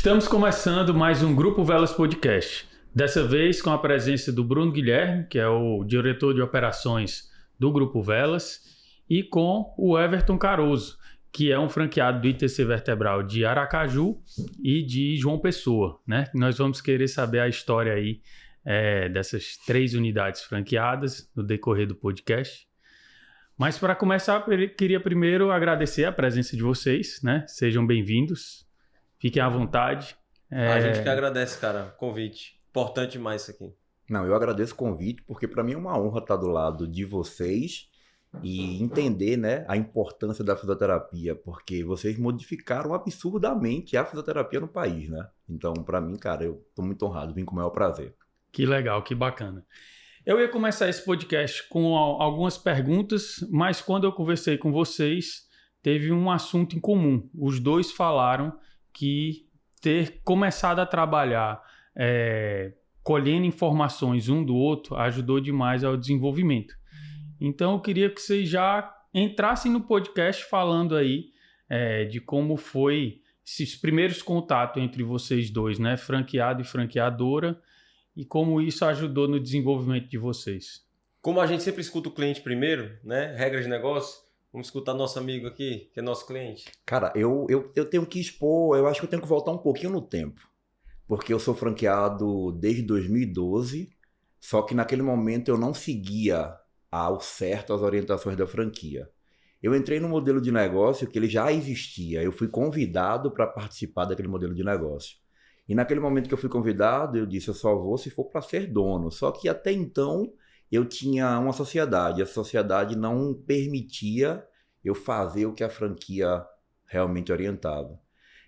Estamos começando mais um Grupo Velas Podcast. Dessa vez com a presença do Bruno Guilherme, que é o diretor de operações do Grupo Velas, e com o Everton Caruso, que é um franqueado do ITC Vertebral de Aracaju e de João Pessoa, né? Nós vamos querer saber a história aí dessas 3 unidades franqueadas no decorrer do podcast. Mas para começar, eu queria primeiro agradecer a presença de vocês, né? Sejam bem-vindos, fiquem à vontade. A gente que agradece, cara, o convite. Importante demais isso aqui. Não, eu agradeço o convite, porque para mim é uma honra estar do lado de vocês e entender, né, a importância da fisioterapia, porque vocês modificaram absurdamente a fisioterapia no país, né? Então, para mim, cara, eu tô muito honrado, vim com o maior prazer. Que legal, que bacana. Eu ia começar esse podcast com algumas perguntas, mas quando eu conversei com vocês, teve um assunto em comum. Os dois falaram que ter começado a trabalhar colhendo informações um do outro ajudou demais ao desenvolvimento. Então eu queria que vocês já entrassem no podcast falando aí de como foi esses primeiros contatos entre vocês dois, né? Franqueado e franqueadora, e como isso ajudou no desenvolvimento de vocês. Como a gente sempre escuta o cliente primeiro, né? Regra de negócio, vamos escutar nosso amigo aqui, que é nosso cliente. Cara, eu tenho que expor, eu acho que eu tenho que voltar um pouquinho no tempo, porque eu sou franqueado desde 2012, só que naquele momento eu não seguia ao certo as orientações da franquia. Eu entrei no modelo de negócio que ele já existia, eu fui convidado para participar daquele modelo de negócio. E naquele momento que eu fui convidado, eu disse, eu só vou se for para ser dono. Só que até então eu tinha uma sociedade, a sociedade não permitia eu fazer o que a franquia realmente orientava.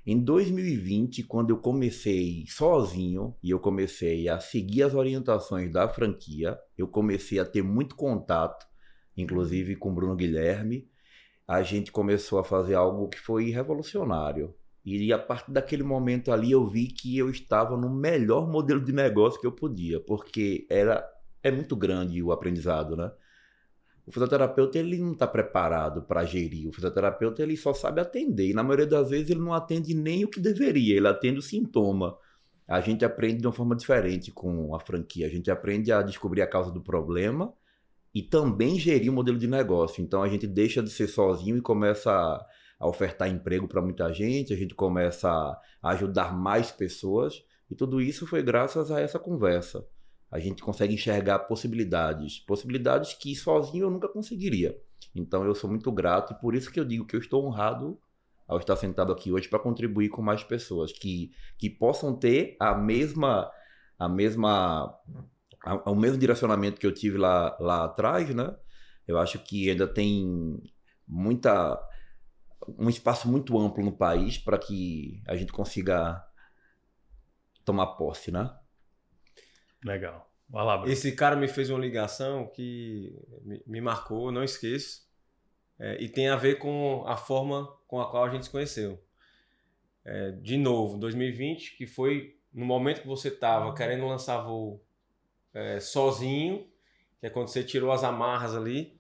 Em 2020, quando eu comecei sozinho e eu comecei a seguir as orientações da franquia, eu comecei a ter muito contato, inclusive com o Bruno Guilherme, a gente começou a fazer algo que foi revolucionário. E a partir daquele momento ali eu vi que eu estava no melhor modelo de negócio que eu podia, porque é muito grande o aprendizado, né? O fisioterapeuta ele não está preparado para gerir, o fisioterapeuta ele só sabe atender, e na maioria das vezes ele não atende nem o que deveria, ele atende o sintoma. A gente aprende de uma forma diferente com a franquia, a gente aprende a descobrir a causa do problema e também gerir o modelo de negócio. Então a gente deixa de ser sozinho e começa a ofertar emprego para muita gente, a gente começa a ajudar mais pessoas, e tudo isso foi graças a essa conversa. A gente consegue enxergar possibilidades que sozinho eu nunca conseguiria. Então eu sou muito grato, e por isso que eu digo que eu estou honrado ao estar sentado aqui hoje para contribuir com mais pessoas que possam ter o mesmo direcionamento que eu tive lá atrás, né? Eu acho que ainda tem um espaço muito amplo no país para que a gente consiga tomar posse, né? Legal. Vai lá, Bruno. Esse cara me fez uma ligação que me marcou, não esqueço, e tem a ver com a forma com a qual a gente se conheceu. De novo, 2020, que foi no momento que você estava querendo lançar voo sozinho, que é quando você tirou as amarras ali.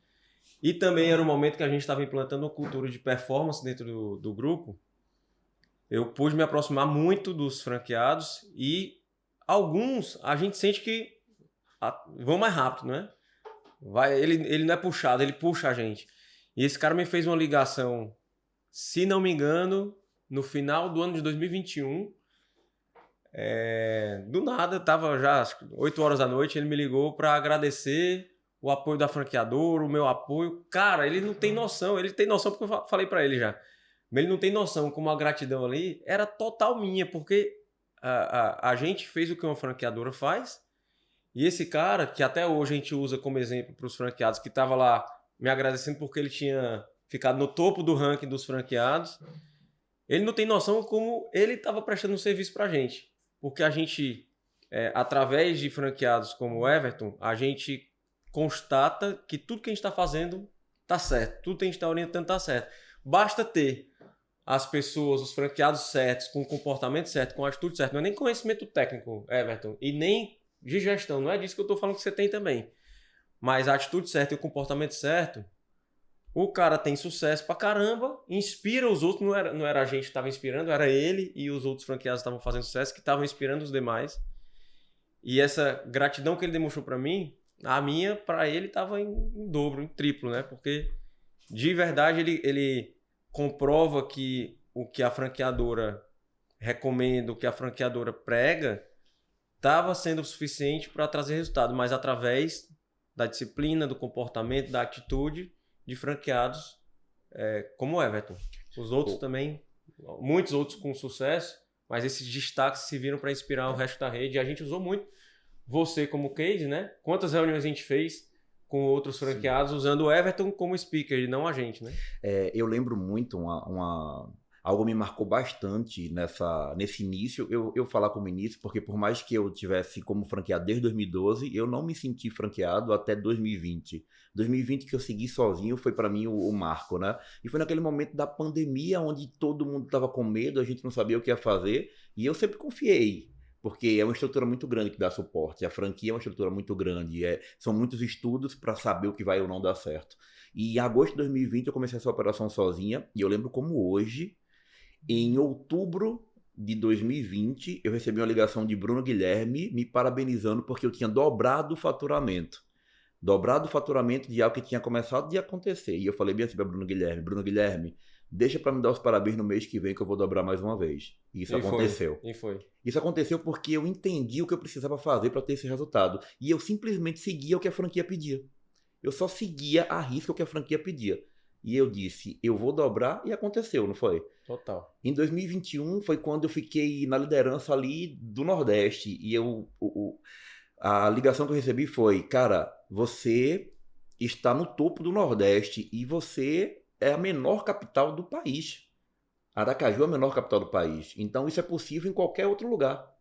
E também era o momento que a gente estava implantando uma cultura de performance dentro do grupo. Eu pude me aproximar muito dos franqueados e alguns a gente sente que vão mais rápido, né? Ele não é puxado, ele puxa a gente. E esse cara me fez uma ligação, se não me engano, no final do ano de 2021. Do nada, estava já às 8 horas da noite, ele me ligou para agradecer o apoio da franqueadora, o meu apoio. Cara, ele não tem noção. Ele tem noção porque eu falei para ele já. Mas ele não tem noção como a gratidão ali era total minha, porque a gente fez o que uma franqueadora faz. E esse cara, que até hoje a gente usa como exemplo para os franqueados, que estava lá me agradecendo porque ele tinha ficado no topo do ranking dos franqueados, ele não tem noção como ele estava prestando um serviço para a gente. Porque a gente, através de franqueados como o Everton, a gente constata que tudo que a gente está fazendo está certo, tudo que a gente está orientando está certo. Basta ter as pessoas, os franqueados certos, com o comportamento certo, com a atitude certa. Não é nem conhecimento técnico, Everton, e nem de gestão. Não é disso que eu estou falando que você tem também. Mas a atitude certa e o comportamento certo, O cara tem sucesso pra caramba, inspira os outros, não era a gente que estava inspirando, era ele e os outros franqueados que estavam fazendo sucesso, que estavam inspirando os demais. E essa gratidão que ele demonstrou pra mim, a minha, pra ele, tava em dobro, em triplo, né? Porque, de verdade, ele comprova que o que a franqueadora recomenda, o que a franqueadora prega, estava sendo o suficiente para trazer resultado, mas através da disciplina, do comportamento, da atitude de franqueados como o Everton. Os outros também, muitos outros com sucesso, mas esses destaques se viram para inspirar o resto da rede. E a gente usou muito você como case, né? Quantas reuniões a gente fez com outros franqueados usando o Everton como speaker e não a gente, né? Eu lembro muito algo me marcou bastante nesse início, eu falar como início, porque por mais que eu tivesse como franqueado desde 2012, eu não me senti franqueado até 2020. 2020 que eu segui sozinho foi para mim o marco, né? E foi naquele momento da pandemia onde todo mundo estava com medo, a gente não sabia o que ia fazer, e eu sempre confiei. Porque é uma estrutura muito grande que dá suporte. A franquia é uma estrutura muito grande. São muitos estudos para saber o que vai ou não dar certo. E em agosto de 2020 eu comecei essa operação sozinha. E eu lembro como hoje, em outubro de 2020, eu recebi uma ligação de Bruno Guilherme me parabenizando porque eu tinha dobrado o faturamento. Dobrado o faturamento de algo que tinha começado de acontecer. E eu falei bem assim para Bruno Guilherme, deixa para me dar os parabéns no mês que vem que eu vou dobrar mais uma vez. E isso aconteceu. Foi. Isso aconteceu porque eu entendi o que eu precisava fazer para ter esse resultado. E eu simplesmente seguia o que a franquia pedia. Eu só seguia à risca o que a franquia pedia. E eu disse, eu vou dobrar, e aconteceu, não foi? Total. Em 2021 foi quando eu fiquei na liderança ali do Nordeste. E a ligação que eu recebi foi, cara, você está no topo do Nordeste e você é a menor capital do país. Aracaju é a menor capital do país. Então isso é possível em qualquer outro lugar.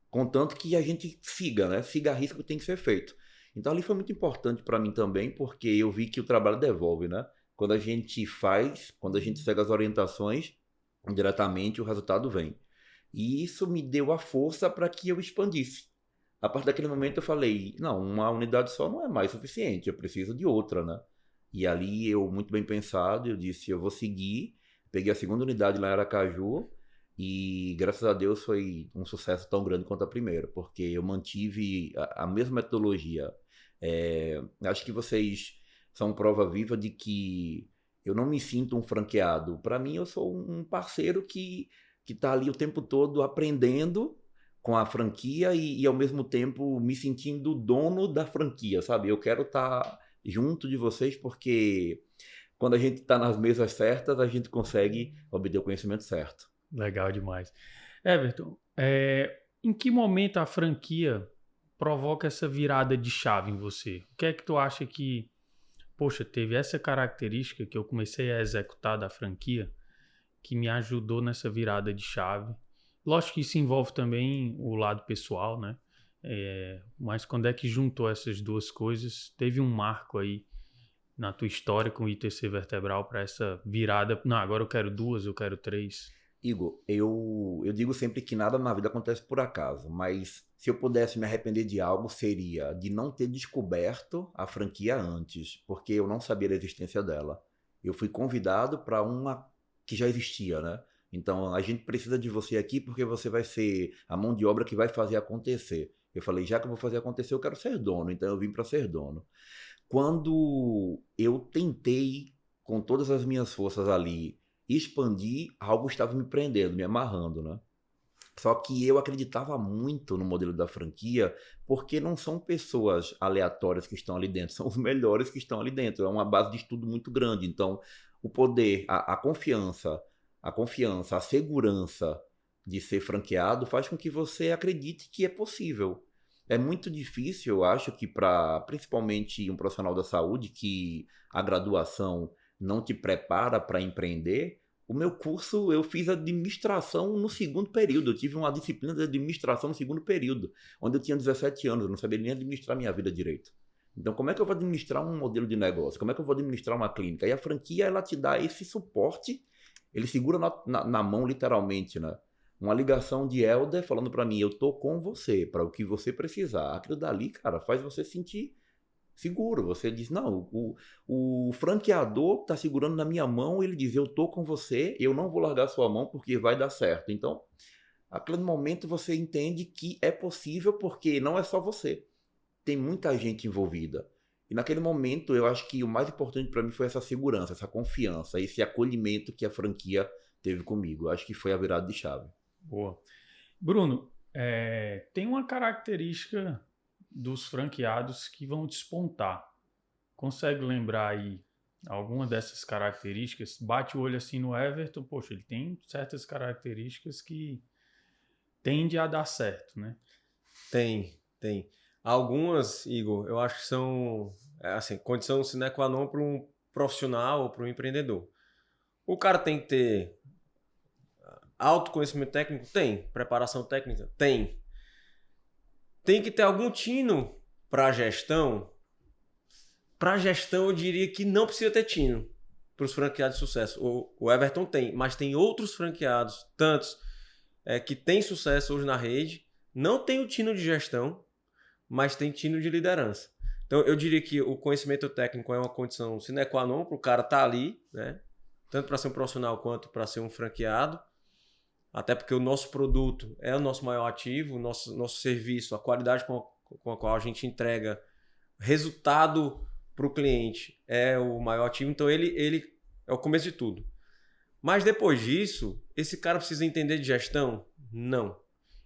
Contanto que a gente siga, né? Siga a risca que tem que ser feito. Então ali foi muito importante para mim também, porque eu vi que o trabalho devolve, né? Quando a gente faz, quando a gente segue as orientações, diretamente o resultado vem. E isso me deu a força para que eu expandisse. A partir daquele momento eu falei, não, uma unidade só não é mais suficiente, eu preciso de outra, né? E ali eu, muito bem pensado, eu disse, eu vou seguir. Peguei a segunda unidade lá em Aracaju e graças a Deus foi um sucesso tão grande quanto a primeira, porque eu mantive a mesma metodologia. Acho que vocês são prova viva de que eu não me sinto um franqueado. Para mim, eu sou um parceiro que está ali o tempo todo aprendendo com a franquia e ao mesmo tempo me sentindo dono da franquia, sabe? Eu quero estar junto de vocês porque quando a gente está nas mesas certas, a gente consegue obter o conhecimento certo. Legal demais. Everton, em que momento a franquia provoca essa virada de chave em você? O que é que tu acha que, poxa, teve essa característica que eu comecei a executar da franquia que me ajudou nessa virada de chave? Lógico que isso envolve também o lado pessoal, né? Mas quando é que juntou essas duas coisas? Teve um marco aí na tua história com o ITC Vertebral para essa virada? Não, agora eu quero 2, eu quero 3. Igor, eu digo sempre que nada na vida acontece por acaso, mas se eu pudesse me arrepender de algo seria de não ter descoberto a franquia antes, porque eu não sabia da existência dela. Eu fui convidado para uma que já existia, né? Então, a gente precisa de você aqui porque você vai ser a mão de obra que vai fazer acontecer. Eu falei, já que eu vou fazer acontecer, eu quero ser dono, então eu vim para ser dono. Quando eu tentei, com todas as minhas forças ali, expandir, algo estava me prendendo, me amarrando, né? Só que eu acreditava muito no modelo da franquia, porque não são pessoas aleatórias que estão ali dentro, são os melhores que estão ali dentro. É uma base de estudo muito grande. Então, o poder, a confiança, a segurança de ser franqueado faz com que você acredite que é possível. É muito difícil, eu acho, que para principalmente um profissional da saúde, que a graduação não te prepara para empreender. O meu curso, eu fiz administração no segundo período. Eu tive uma disciplina de administração no segundo período, onde eu tinha 17 anos, eu não sabia nem administrar minha vida direito. Então, como é que eu vou administrar um modelo de negócio? Como é que eu vou administrar uma clínica? E a franquia, ela te dá esse suporte, ele segura na mão, literalmente, né? Uma ligação de Helder falando para mim, eu tô com você, para o que você precisar. Aquilo dali, cara, faz você sentir Seguro. Você diz, não, o franqueador está segurando na minha mão, ele diz, eu tô com você, eu não vou largar sua mão porque vai dar certo. Então, naquele momento você entende que é possível porque não é só você. Tem muita gente envolvida. E naquele momento eu acho que o mais importante para mim foi essa segurança, essa confiança, esse acolhimento que a franquia teve comigo. Eu acho que foi a virada de chave. Boa. Bruno, tem uma característica dos franqueados que vão despontar. Consegue lembrar aí alguma dessas características? Bate o olho assim no Everton, poxa, ele tem certas características que tende a dar certo, né? Tem. Algumas, Igor, eu acho que são assim, condição sine qua non para um profissional ou para um empreendedor. O cara tem que ter autoconhecimento técnico? Tem. Preparação técnica? Tem. Tem que ter algum tino para a gestão? Para a gestão, eu diria que não precisa ter tino para os franqueados de sucesso. O Everton tem, mas tem outros franqueados, tantos que têm sucesso hoje na rede, não tem o tino de gestão, mas tem tino de liderança. Então, eu diria que o conhecimento técnico é uma condição sine qua non para o cara estar ali, né? Tanto para ser um profissional quanto para ser um franqueado. Até porque o nosso produto é o nosso maior ativo, o nosso serviço, a qualidade com a qual a gente entrega resultado para o cliente é o maior ativo. Então, ele é o começo de tudo. Mas depois disso, esse cara precisa entender de gestão? Não.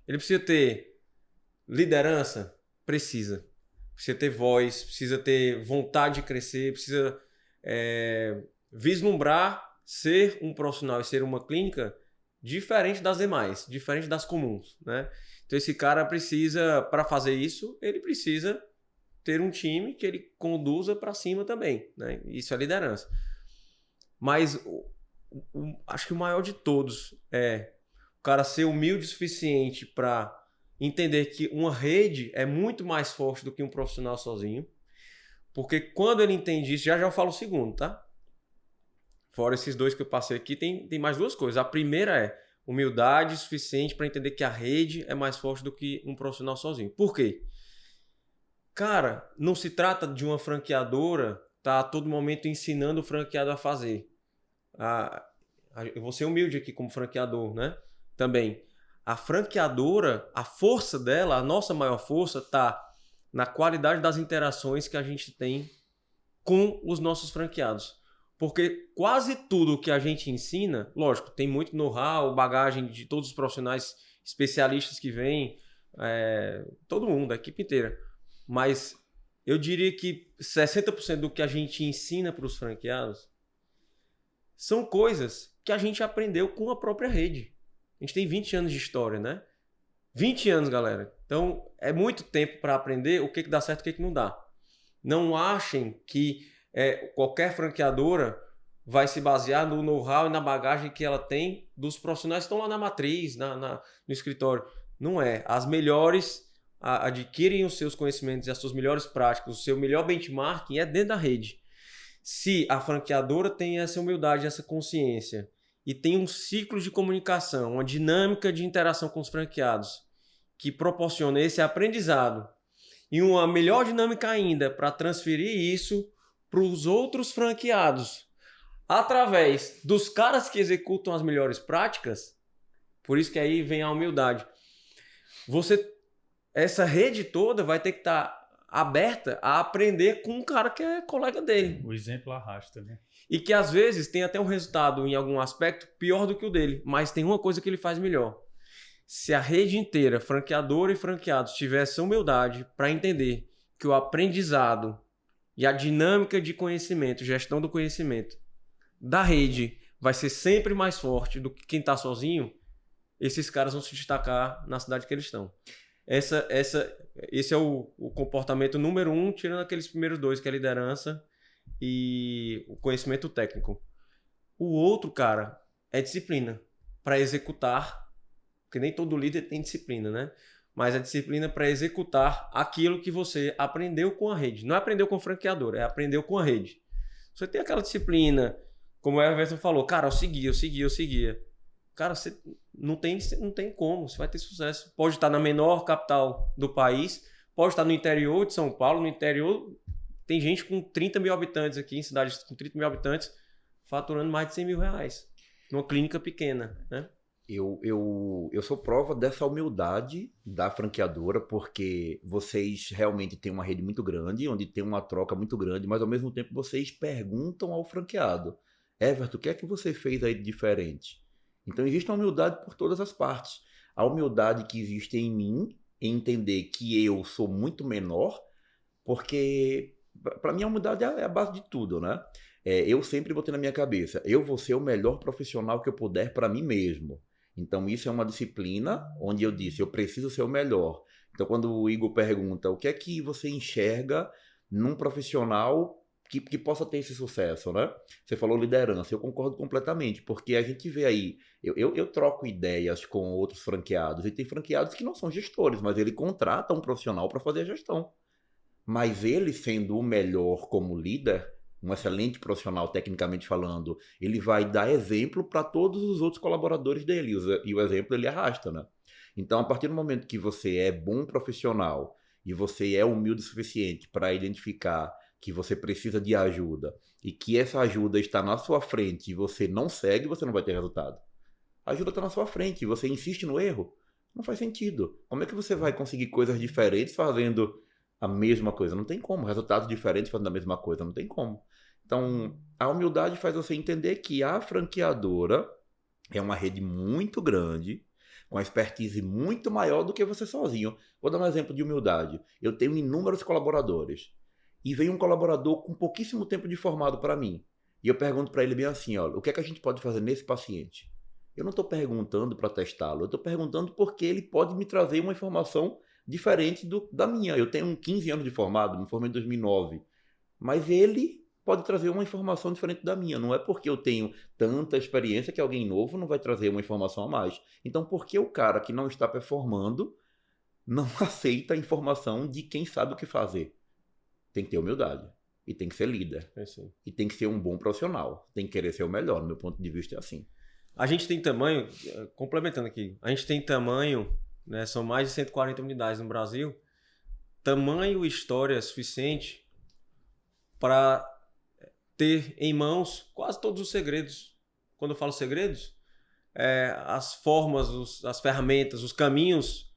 Ele precisa ter liderança? Precisa. Precisa ter voz, precisa ter vontade de crescer, precisa vislumbrar ser um profissional e ser uma clínica diferente das demais, diferente das comuns, né? Então esse cara precisa, para fazer isso, ele precisa ter um time que ele conduza para cima também, né? Isso é liderança. Mas acho que o maior de todos é o cara ser humilde o suficiente para entender que uma rede é muito mais forte do que um profissional sozinho. Porque quando ele entende isso, já eu falo o segundo, tá? Fora esses dois que eu passei aqui, tem mais duas coisas. A primeira é humildade suficiente para entender que a rede é mais forte do que um profissional sozinho. Por quê? Cara, não se trata de uma franqueadora tá a todo momento ensinando o franqueado a fazer. Eu vou ser humilde aqui como franqueador, né? Também. A franqueadora, a força dela, a nossa maior força está na qualidade das interações que a gente tem com os nossos franqueados. Porque quase tudo que a gente ensina, lógico, tem muito know-how, bagagem de todos os profissionais especialistas que vêm, todo mundo, a equipe inteira. Mas eu diria que 60% do que a gente ensina para os franqueados são coisas que a gente aprendeu com a própria rede. A gente tem 20 anos de história, né? 20 anos, galera. Então, é muito tempo para aprender o que dá certo e o que não dá. Não achem que qualquer franqueadora vai se basear no know-how e na bagagem que ela tem dos profissionais que estão lá na matriz, no escritório. Não é. As melhores adquirem os seus conhecimentos e as suas melhores práticas, o seu melhor benchmarking é dentro da rede. Se a franqueadora tem essa humildade, essa consciência e tem um ciclo de comunicação, uma dinâmica de interação com os franqueados que proporciona esse aprendizado e uma melhor dinâmica ainda para transferir isso para os outros franqueados através dos caras que executam as melhores práticas, por isso que aí vem a humildade. Essa rede toda vai ter que estar aberta a aprender com um cara que é colega dele. O exemplo arrasta, né? E que às vezes tem até um resultado em algum aspecto pior do que o dele, mas tem uma coisa que ele faz melhor. Se a rede inteira, franqueadora e franqueados, tivesse humildade para entender que o aprendizado e a dinâmica de conhecimento, gestão do conhecimento da rede vai ser sempre mais forte do que quem está sozinho, esses caras vão se destacar na cidade que eles estão. Esse é o comportamento número 1, tirando aqueles primeiros dois, que é a liderança e o conhecimento técnico. O outro, cara, é disciplina para executar, porque nem todo líder tem disciplina, né? Mas a disciplina para executar aquilo que você aprendeu com a rede. Não aprendeu com o franqueador, aprendeu com a rede. Você tem aquela disciplina, como o Everton falou, cara, eu seguia. Cara, você não tem como, você vai ter sucesso. Pode estar na menor capital do país, pode estar no interior de São Paulo, no interior Tem gente com 30 mil habitantes aqui, em cidades com 30 mil habitantes, faturando mais de 100 mil reais. Numa clínica pequena, né? Eu sou prova dessa humildade da franqueadora, porque vocês realmente têm uma rede muito grande, onde tem uma troca muito grande, mas ao mesmo tempo vocês perguntam ao franqueado: Everton, o que é que você fez aí de diferente? Então existe uma humildade por todas as partes. A humildade que existe em mim, em entender que eu sou muito menor, porque para mim a humildade é a base de tudo, né? Eu sempre botei na minha cabeça: eu vou ser o melhor profissional que eu puder para mim mesmo. Então isso é uma disciplina onde eu disse: eu preciso ser o melhor. Então quando o Igor pergunta o que é que você enxerga num profissional que possa ter esse sucesso, né? Você falou liderança, eu concordo completamente, porque a gente vê aí, eu troco ideias com outros franqueados, e tem franqueados que não são gestores, mas ele contrata um profissional para fazer a gestão. Mas ele, sendo o melhor como líder, um excelente profissional tecnicamente falando, ele vai dar exemplo para todos os outros colaboradores dele, e o exemplo ele arrasta, né? Então, a partir do momento que você é bom profissional e você é humilde o suficiente para identificar que você precisa de ajuda e que essa ajuda está na sua frente e você não segue, você não vai ter resultado. A ajuda está na sua frente e você insiste no erro, não faz sentido. Como é que você vai conseguir coisas diferentes fazendo a mesma coisa? Não tem como. Resultados diferentes fazendo a mesma coisa, não tem como. Então, a humildade faz você entender que a franqueadora é uma rede muito grande, com expertise muito maior do que você sozinho. Vou dar um exemplo de humildade. Eu tenho inúmeros colaboradores. E vem um colaborador com pouquíssimo tempo de formado para mim. E eu pergunto para ele bem assim: olha, o que é que a gente pode fazer nesse paciente? Eu não estou perguntando para testá-lo, eu estou perguntando porque ele pode me trazer uma informação diferente da minha. Eu tenho 15 anos de formado, me formei em 2009. Mas ele pode trazer uma informação diferente da minha. Não é porque eu tenho tanta experiência que alguém novo não vai trazer uma informação a mais. Então, por que o cara que não está performando não aceita a informação de quem sabe o que fazer? Tem que ter humildade. E tem que ser líder. E tem que ser um bom profissional. Tem que querer ser o melhor. No meu ponto de vista é assim. A gente tem tamanho, complementando aqui, a gente tem tamanho, né, são mais de 140 unidades no Brasil, tamanho e história suficiente para ter em mãos quase todos os segredos. Quando eu falo segredos, as formas, as ferramentas, os caminhos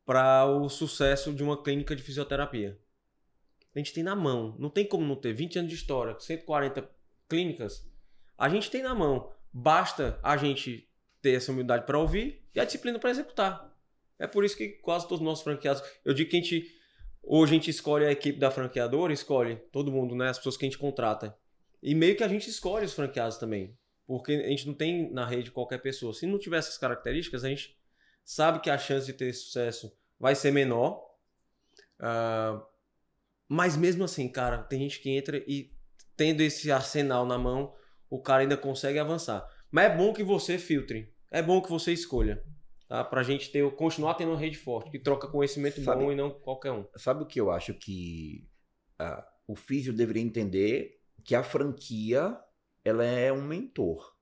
para o sucesso de uma clínica de fisioterapia. A gente tem na mão. Não tem como não ter. 20 anos de história, 140 clínicas, a gente tem na mão. Basta a gente ter essa humildade para ouvir e a disciplina para executar. É por isso que quase todos os nossos franqueados... Eu digo que hoje a gente escolhe a equipe da franqueadora, escolhe todo mundo, né? As pessoas que a gente contrata. E meio que a gente escolhe os franqueados também. Porque a gente não tem na rede qualquer pessoa. Se não tiver essas características, a gente sabe que a chance de ter sucesso vai ser menor. Mas mesmo assim, cara, tem gente que entra e tendo esse arsenal na mão, o cara ainda consegue avançar. Mas é bom que você filtre. É bom que você escolha. Tá? Pra gente continuar tendo uma rede forte, que troca conhecimento bom e não qualquer um. Sabe o que eu acho que o físio deveria entender? Que a franquia, ela é um mentor.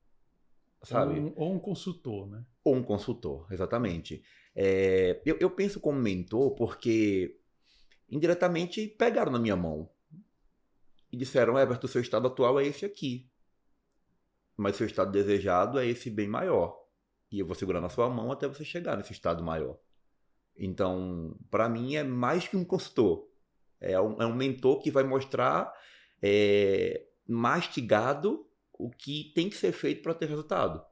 Sabe? Ou um consultor, né? Ou um consultor, exatamente. Eu penso como mentor porque indiretamente pegaram na minha mão e disseram: Everton, seu estado atual é esse aqui, mas seu estado desejado é esse bem maior, e eu vou segurar na sua mão até você chegar nesse estado maior. Então, para mim é mais que um consultor, é um mentor que vai mostrar mastigado o que tem que ser feito para ter resultado.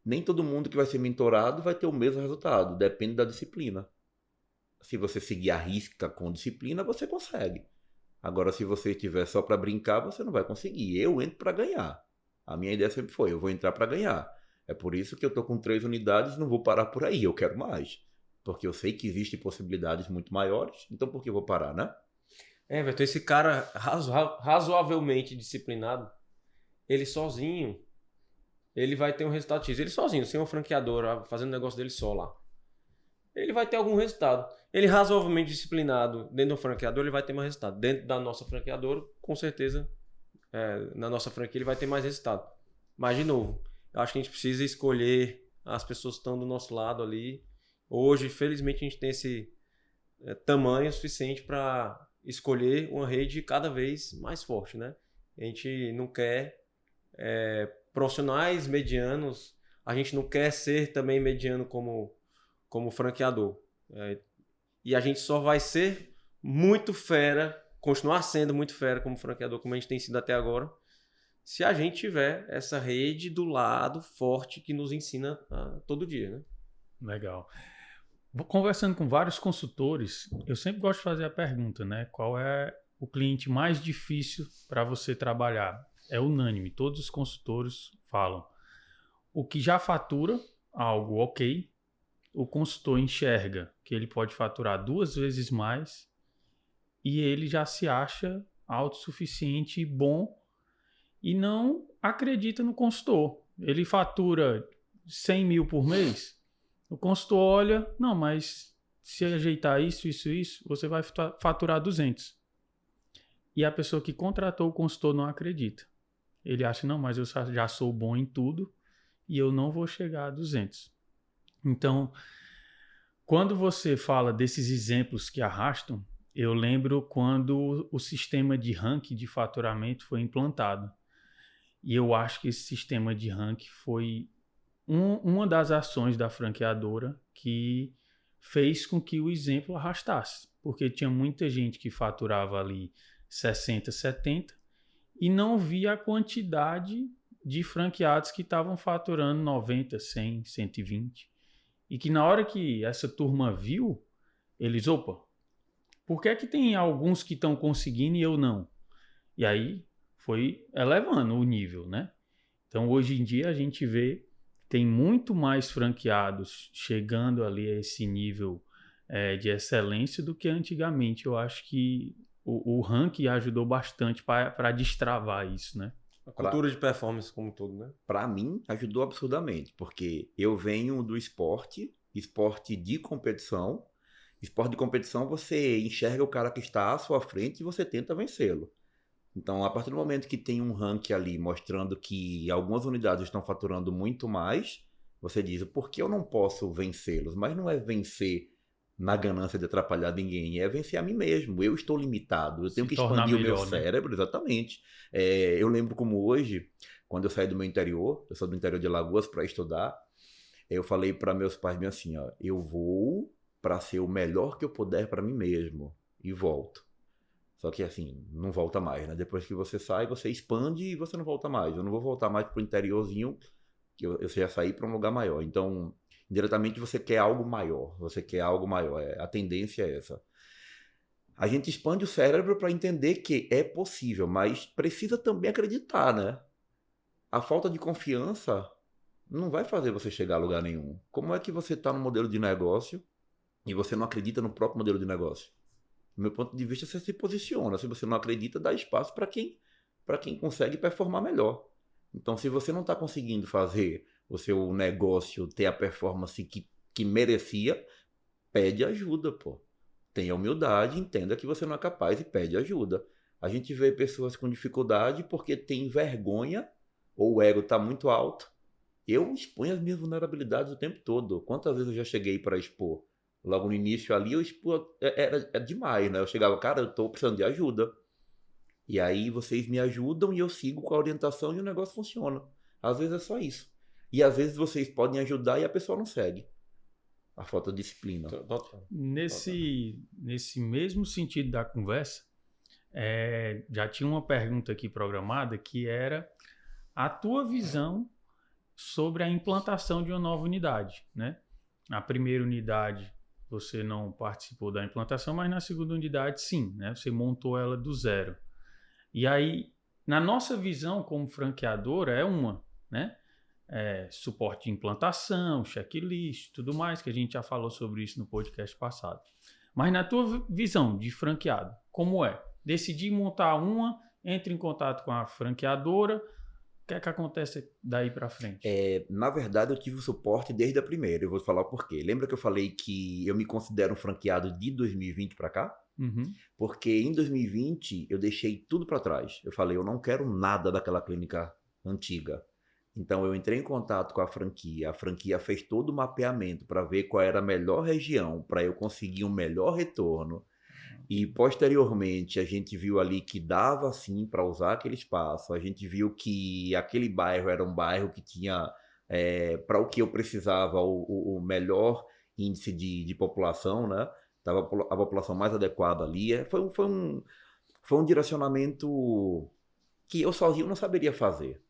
Nem todo mundo que vai ser mentorado vai ter o mesmo resultado, depende da disciplina. Se você seguir a risca com disciplina, você consegue. Agora, se você estiver só para brincar, você não vai conseguir. Eu entro para ganhar. A minha ideia sempre foi: eu vou entrar para ganhar. É por isso que eu estou com 3 unidades e não vou parar por aí. Eu quero mais. Porque eu sei que existem possibilidades muito maiores. Então, por que eu vou parar, né? Everton, esse cara razoavelmente disciplinado, ele sozinho, ele vai ter um resultado X. Ele sozinho, sem uma franqueadora, fazendo o negócio dele só lá. Ele vai ter algum resultado. Ele razoavelmente disciplinado dentro do franqueador, ele vai ter mais resultado. Dentro da nossa franqueadora, com certeza, na nossa franquia ele vai ter mais resultado. Mas, de novo, eu acho que a gente precisa escolher as pessoas que estão do nosso lado ali. Hoje, felizmente, a gente tem esse tamanho suficiente para escolher uma rede cada vez mais forte, né? A gente não quer profissionais medianos, a gente não quer ser também mediano como franqueador. E a gente só vai ser muito fera, continuar sendo muito fera como franqueador, como a gente tem sido até agora, se a gente tiver essa rede do lado forte que nos ensina todo dia, né? Legal. Conversando com vários consultores, eu sempre gosto de fazer a pergunta, né? Qual é o cliente mais difícil para você trabalhar? É unânime, todos os consultores falam. O que já fatura algo ok, o consultor enxerga que ele pode faturar 2 vezes mais e ele já se acha autossuficiente e bom e não acredita no consultor. Ele fatura 100 mil por mês, o consultor olha, não, mas se ajeitar isso, você vai faturar 200. E a pessoa que contratou o consultor não acredita. Ele acha, não, mas eu já sou bom em tudo e eu não vou chegar a 200. Então, quando você fala desses exemplos que arrastam, eu lembro quando o sistema de ranking de faturamento foi implantado. E eu acho que esse sistema de ranking foi uma das ações da franqueadora que fez com que o exemplo arrastasse. Porque tinha muita gente que faturava ali 60, 70 e não via a quantidade de franqueados que estavam faturando 90, 100, 120. E que na hora que essa turma viu, eles, opa, por que é que tem alguns que estão conseguindo e eu não? E aí foi elevando o nível, né? Então hoje em dia a gente vê tem muito mais franqueados chegando ali a esse nível de excelência do que antigamente. Eu acho que o ranking ajudou bastante para destravar isso, né? A cultura de performance como um todo, né? Para mim, ajudou absurdamente, porque eu venho do esporte de competição. Esporte de competição, você enxerga o cara que está à sua frente e você tenta vencê-lo. Então, a partir do momento que tem um ranking ali mostrando que algumas unidades estão faturando muito mais, você diz, por que eu não posso vencê-los? Mas não é vencer na ganância de atrapalhar ninguém, é vencer a mim mesmo. Eu estou limitado, eu tenho que expandir o meu cérebro, exatamente. Eu lembro como hoje, quando eu saí do meu interior, eu sou do interior de Alagoas para estudar, eu falei para meus pais bem assim, ó, eu vou para ser o melhor que eu puder para mim mesmo e volto. Só que assim, não volta mais, né? Depois que você sai, você expande e você não volta mais. Eu não vou voltar mais pro interiorzinho, que eu já saí para um lugar maior. Então, indiretamente você quer algo maior. Você quer algo maior. A tendência é essa. A gente expande o cérebro para entender que é possível, mas precisa também acreditar, né? A falta de confiança não vai fazer você chegar a lugar nenhum. Como é que você está no modelo de negócio e você não acredita no próprio modelo de negócio? Do meu ponto de vista, você se posiciona. Se você não acredita, dá espaço para quem consegue performar melhor. Então, se você não está conseguindo fazer o seu negócio ter a performance que merecia, pede ajuda, pô. Tenha humildade, entenda que você não é capaz e pede ajuda. A gente vê pessoas com dificuldade porque tem vergonha ou o ego está muito alto. Eu exponho as minhas vulnerabilidades o tempo todo. Quantas vezes eu já cheguei para expor? Logo no início ali, eu era demais, né? Eu chegava, cara, eu tô precisando de ajuda. E aí vocês me ajudam e eu sigo com a orientação e o negócio funciona. Às vezes é só isso. E às vezes vocês podem ajudar e a pessoa não segue. A falta de disciplina. Nesse mesmo sentido da conversa, já tinha uma pergunta aqui programada que era a tua visão sobre a implantação de uma nova unidade, né? A primeira unidade você não participou da implantação, mas na segunda unidade sim, né? Você montou ela do zero. E aí, na nossa visão como franqueadora, né? Suporte de implantação, checklist, tudo mais, que a gente já falou sobre isso no podcast passado. Mas na tua visão de franqueado, como é? Decidi montar entre em contato com a franqueadora, o que é que acontece daí para frente? Na verdade, eu tive o suporte desde a primeira. Eu vou falar o porquê. Lembra que eu falei que eu me considero um franqueado de 2020 para cá? Uhum. Porque em 2020 eu deixei tudo para trás. Eu falei, eu não quero nada daquela clínica antiga. Então eu entrei em contato com a franquia fez todo o mapeamento para ver qual era a melhor região para eu conseguir um melhor retorno. E posteriormente a gente viu ali que dava sim para usar aquele espaço. A gente viu que aquele bairro era um bairro que tinha para o que eu precisava o melhor índice de população, né? Tava a população mais adequada ali. Foi um direcionamento que eu sozinho não saberia fazer.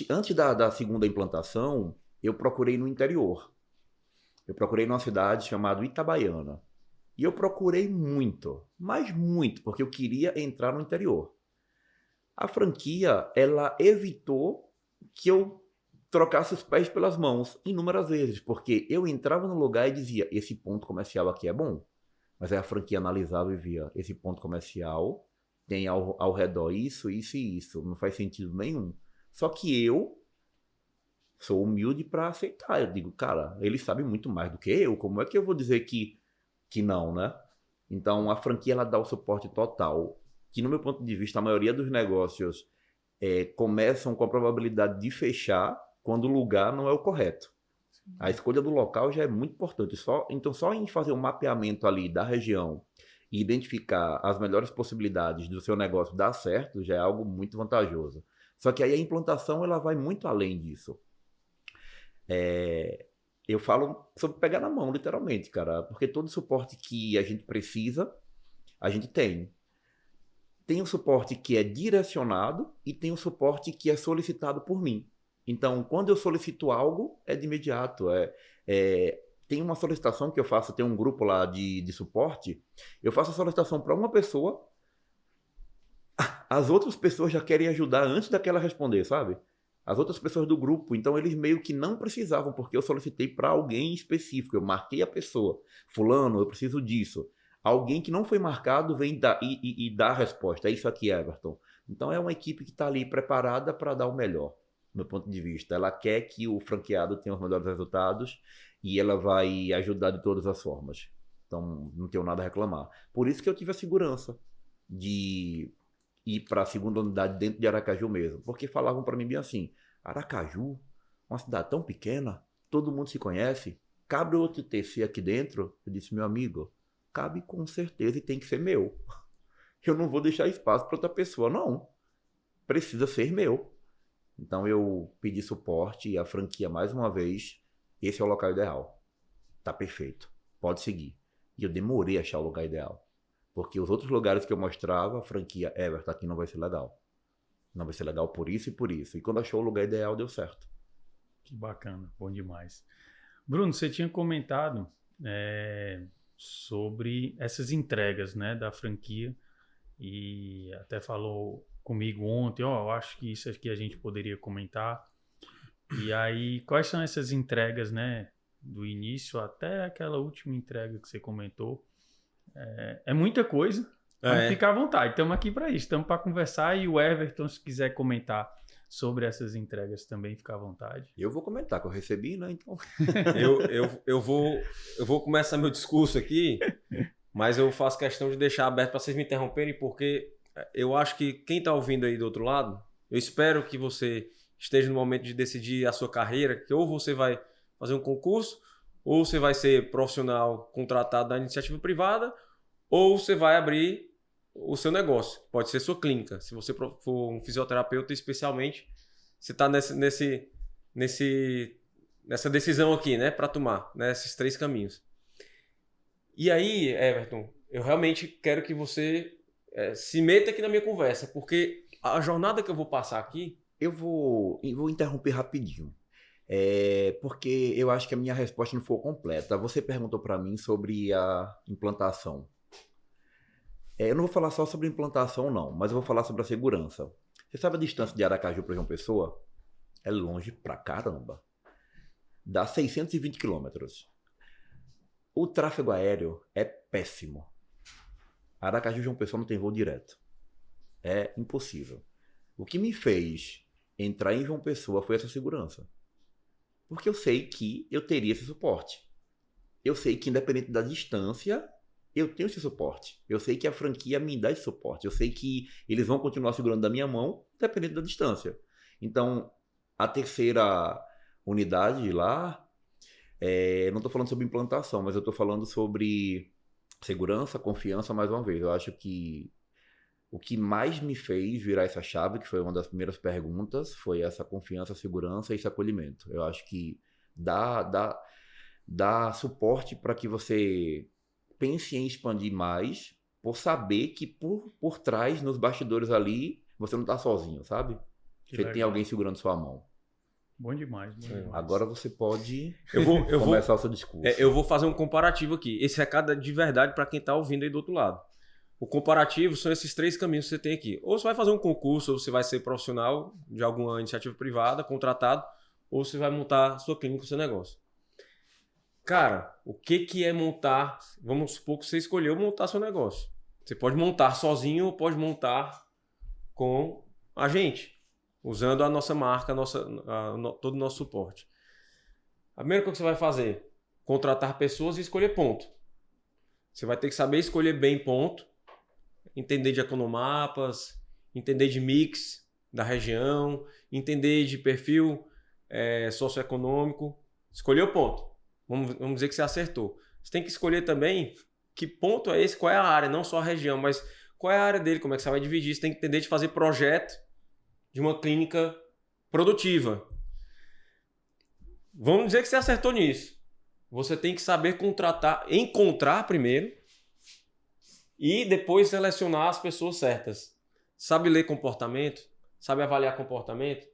Antes da segunda implantação, eu procurei no interior. Eu procurei numa cidade chamada Itabaiana. E eu procurei muito, mas muito, porque eu queria entrar no interior. A franquia, ela evitou que eu trocasse os pés pelas mãos inúmeras vezes, porque eu entrava no lugar e dizia, esse ponto comercial aqui é bom. Mas aí a franquia analisava e via, esse ponto comercial tem ao redor isso, isso e isso. Não faz sentido nenhum. Só que eu sou humilde para aceitar. Eu digo, cara, ele sabe muito mais do que eu. Como é que eu vou dizer que não, né? Então, a franquia, ela dá o suporte total. Que, no meu ponto de vista, a maioria dos negócios começam com a probabilidade de fechar quando o lugar não é o correto. A escolha do local já é muito importante. Então, só em fazer um mapeamento ali da região e identificar as melhores possibilidades do seu negócio dar certo, já é algo muito vantajoso. Só que aí a implantação, ela vai muito além disso. Eu falo sobre pegar na mão, literalmente, cara, porque todo suporte que a gente precisa, a gente tem. Tem o suporte que é direcionado e tem o suporte que é solicitado por mim. Então, quando eu solicito algo, é de imediato. Tem uma solicitação que eu faço, tem um grupo lá de suporte, eu faço a solicitação para uma pessoa, as outras pessoas já querem ajudar antes daquela responder, sabe? As outras pessoas do grupo, então eles meio que não precisavam, porque eu solicitei para alguém específico, eu marquei a pessoa, fulano, eu preciso disso. Alguém que não foi marcado vem e dá a resposta, é isso aqui, Everton. Então é uma equipe que está ali preparada para dar o melhor, do meu ponto de vista. Ela quer que o franqueado tenha os melhores resultados e ela vai ajudar de todas as formas. Então não tenho nada a reclamar. Por isso que eu tive a segurança de ir para a segunda unidade dentro de Aracaju mesmo, porque falavam para mim bem assim, Aracaju, uma cidade tão pequena, todo mundo se conhece, cabe outro TC aqui dentro? Eu disse, meu amigo, cabe com certeza e tem que ser meu. Eu não vou deixar espaço para outra pessoa, não. Precisa ser meu. Então eu pedi suporte e a franquia, mais uma vez, esse é o local ideal. Tá perfeito, pode seguir. E eu demorei a achar o lugar ideal. Porque os outros lugares que eu mostrava, a franquia, Everton, aqui não vai ser legal. Não vai ser legal por isso e por isso. E quando achou o lugar ideal, deu certo. Que bacana, bom demais. Bruno, você tinha comentado sobre essas entregas, né, da franquia e até falou comigo ontem, eu acho que isso aqui a gente poderia comentar. E aí, quais são essas entregas, né, do início até aquela última entrega que você comentou? É muita coisa, mas fica à vontade. Estamos aqui para isso, estamos para conversar. E o Everton, se quiser comentar sobre essas entregas também, fica à vontade. Eu vou comentar, que eu recebi, né? Então. eu vou começar meu discurso aqui, mas eu faço questão de deixar aberto para vocês me interromperem, porque eu acho que quem está ouvindo aí do outro lado, eu espero que você esteja no momento de decidir a sua carreira, que ou você vai fazer um concurso, ou você vai ser profissional contratado da iniciativa privada, ou você vai abrir o seu negócio. Pode ser sua clínica. Se você for um fisioterapeuta, especialmente, você está nessa decisão aqui, né, para tomar, né, esses 3 caminhos. E aí, Everton, eu realmente quero que você se meta aqui na minha conversa, porque a jornada que eu vou passar aqui... Eu vou interromper rapidinho. Porque eu acho que a minha resposta não foi completa. Você perguntou para mim sobre a implantação. Eu não vou falar só sobre implantação, não, mas eu vou falar sobre a segurança. Você sabe a distância de Aracaju para João Pessoa? É longe pra caramba. Dá 620 quilômetros. O tráfego aéreo é péssimo. Aracaju e João Pessoa não tem voo direto. É impossível. O que me fez entrar em João Pessoa foi essa segurança. Porque eu sei que eu teria esse suporte. Eu sei que, independente da distância, eu tenho esse suporte. Eu sei que a franquia me dá esse suporte. Eu sei que eles vão continuar segurando da minha mão, independente da distância. Então, a terceira unidade lá, não estou falando sobre implantação, mas eu estou falando sobre Segurança, confiança, mais uma vez. Eu acho que o que mais me fez virar essa chave, que foi uma das primeiras perguntas, foi essa confiança, segurança e esse acolhimento. Eu acho que dá suporte para que você pense em expandir mais, por saber que por trás, nos bastidores ali, você não está sozinho, sabe? Você tem alguém segurando sua mão. Bom demais, bom demais. Agora você pode começar o seu discurso. Eu vou fazer um comparativo aqui. Esse recado é de verdade para quem está ouvindo aí do outro lado. O comparativo são esses 3 caminhos que você tem aqui. Ou você vai fazer um concurso, ou você vai ser profissional de alguma iniciativa privada, contratado, ou você vai montar sua clínica, seu negócio. Cara, o que é montar? Vamos supor que você escolheu montar seu negócio. Você pode montar sozinho ou pode montar com a gente, usando a nossa marca, todo o nosso suporte. A primeira coisa que você vai fazer, contratar pessoas e escolher ponto. Você vai ter que saber escolher bem ponto, entender de economapas, entender de mix da região, entender de perfil socioeconômico. Escolher o ponto. Vamos dizer que você acertou. Você tem que escolher também que ponto é esse, qual é a área, não só a região, mas qual é a área dele, como é que você vai dividir. Você tem que entender de fazer projeto de uma clínica produtiva. Vamos dizer que você acertou nisso. Você tem que saber encontrar primeiro e depois selecionar as pessoas certas. Sabe ler comportamento? Sabe avaliar comportamento?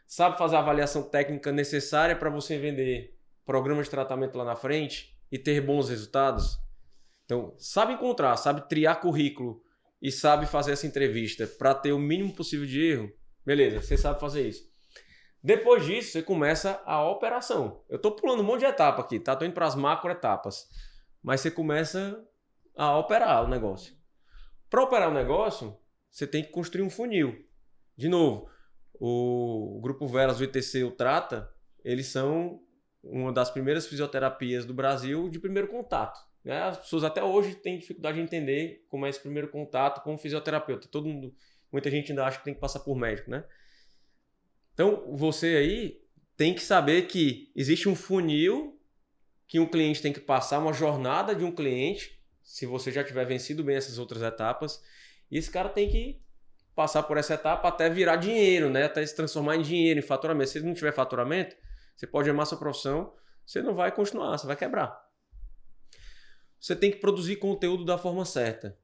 Sabe fazer a avaliação técnica necessária para você vender programa de tratamento lá na frente e ter bons resultados? Então, sabe encontrar, sabe triar currículo e sabe fazer essa entrevista para ter o mínimo possível de erro? Beleza, você sabe fazer isso. Depois disso, você começa a operação. Eu estou pulando um monte de etapa aqui, tá? Estou indo para as macro etapas. Mas você começa a operar o negócio. Para operar o negócio, você tem que construir um funil. De novo, o Grupo Velas, o ITC, o Trata, eles são uma das primeiras fisioterapias do Brasil de primeiro contato. Né? As pessoas até hoje têm dificuldade de entender como é esse primeiro contato com o fisioterapeuta. Muita gente ainda acha que tem que passar por médico, né? Então, você aí tem que saber que existe um funil que um cliente tem que passar, uma jornada de um cliente, se você já tiver vencido bem essas outras etapas, e esse cara tem que passar por essa etapa até virar dinheiro, né? Até se transformar em dinheiro, em faturamento. Se ele não tiver faturamento, você pode amar sua profissão, você não vai continuar, você vai quebrar. Você tem que produzir conteúdo da forma certa.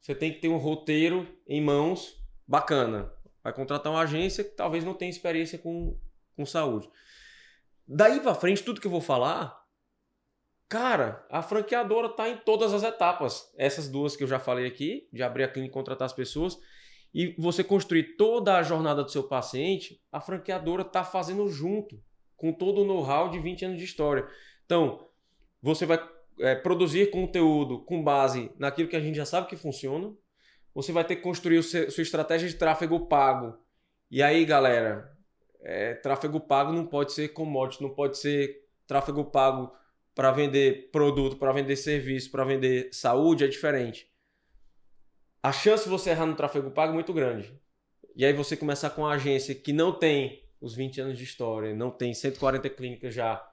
Você tem que ter um roteiro em mãos bacana. Vai contratar uma agência que talvez não tenha experiência com saúde. Daí para frente, tudo que eu vou falar, cara, a franqueadora está em todas as etapas. Essas duas que eu já falei aqui, de abrir a clínica e contratar as pessoas, e você construir toda a jornada do seu paciente, a franqueadora está fazendo junto, com todo o know-how de 20 anos de história. Então, você vai produzir conteúdo com base naquilo que a gente já sabe que funciona. Você vai ter que construir sua estratégia de tráfego pago. E aí, galera, tráfego pago não pode ser commodity, não pode ser tráfego pago para vender produto, para vender serviço, para vender saúde, é diferente. A chance de você errar no tráfego pago é muito grande. E aí você começar com uma agência que não tem os 20 anos de história, não tem 140 clínicas já.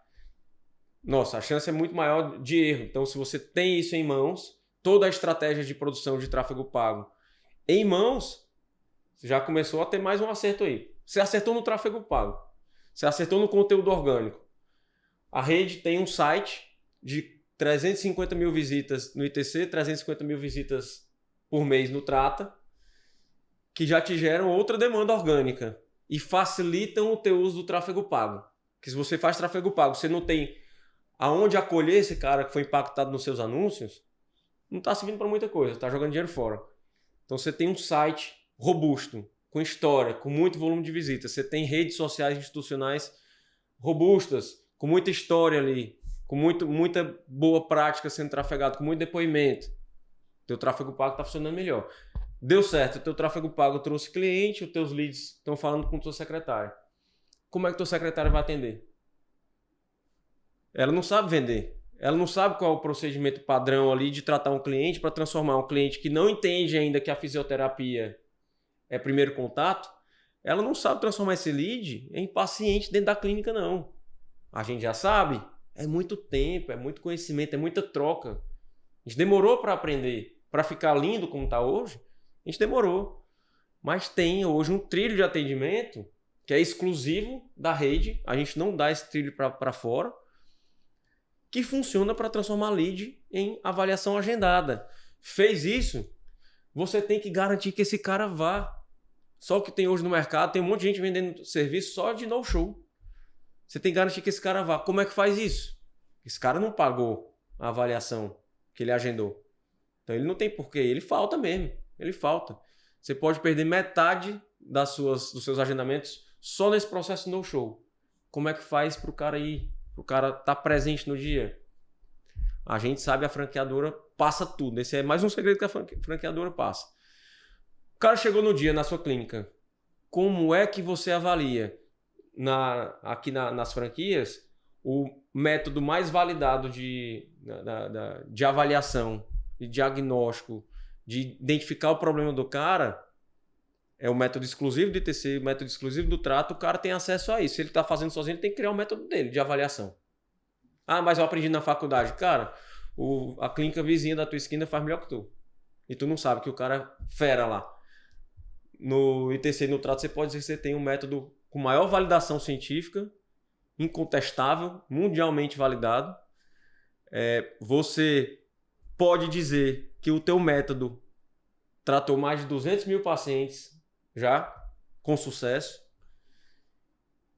Nossa, a chance é muito maior de erro. Então, se você tem isso em mãos, toda a estratégia de produção de tráfego pago em mãos, você já começou a ter mais um acerto aí. Você acertou no tráfego pago. Você acertou no conteúdo orgânico. A rede tem um site de 350 mil visitas no ITC, 350 mil visitas por mês no Trata, que já te geram outra demanda orgânica e facilitam o teu uso do tráfego pago. Porque se você faz tráfego pago, você não tem aonde acolher esse cara que foi impactado nos seus anúncios, não está servindo para muita coisa, está jogando dinheiro fora. Então você tem um site robusto, com história, com muito volume de visitas. Você tem redes sociais institucionais robustas, com muita história ali, com muita boa prática sendo trafegado, com muito depoimento. O teu tráfego pago está funcionando melhor. Deu certo, o teu tráfego pago trouxe cliente, os teus leads estão falando com o teu secretário. Como é que o teu secretário vai atender? Ela não sabe vender. Ela não sabe qual é o procedimento padrão ali de tratar um cliente para transformar um cliente que não entende ainda que a fisioterapia é primeiro contato. Ela não sabe transformar esse lead em paciente dentro da clínica, não. A gente já sabe. É muito tempo, é muito conhecimento, é muita troca. A gente demorou para aprender, para ficar lindo como está hoje, a gente demorou. Mas tem hoje um trilho de atendimento que é exclusivo da rede, a gente não dá esse trilho para fora, que funciona para transformar lead em avaliação agendada. Fez isso, você tem que garantir que esse cara vá. Só o que tem hoje no mercado, tem um monte de gente vendendo serviço só de no-show. Você tem que garantir que esse cara vá. Como é que faz isso? Esse cara não pagou a avaliação que ele agendou. Então ele não tem porquê, ele falta mesmo. Ele falta. Você pode perder metade dos seus agendamentos só nesse processo no-show. Como é que faz para o cara ir? Para o cara estar presente no dia? A gente sabe, a franqueadora passa tudo. Esse é mais um segredo que a franqueadora passa. O cara chegou no dia na sua clínica. Como é que você avalia aqui nas franquias o método mais validado de avaliação, de diagnóstico, de identificar o problema do cara? É o método exclusivo do ITC, o método exclusivo do trato. O cara tem acesso a isso. Se ele está fazendo sozinho, ele tem que criar o método dele de avaliação. Ah, mas eu aprendi na faculdade. Cara, a clínica vizinha da tua esquina faz melhor que tu. E tu não sabe que o cara é fera lá. No ITC e no trato, você pode dizer que você tem um método com maior validação científica, incontestável, mundialmente validado. Você pode dizer que o teu método tratou mais de 200 mil pacientes já, com sucesso,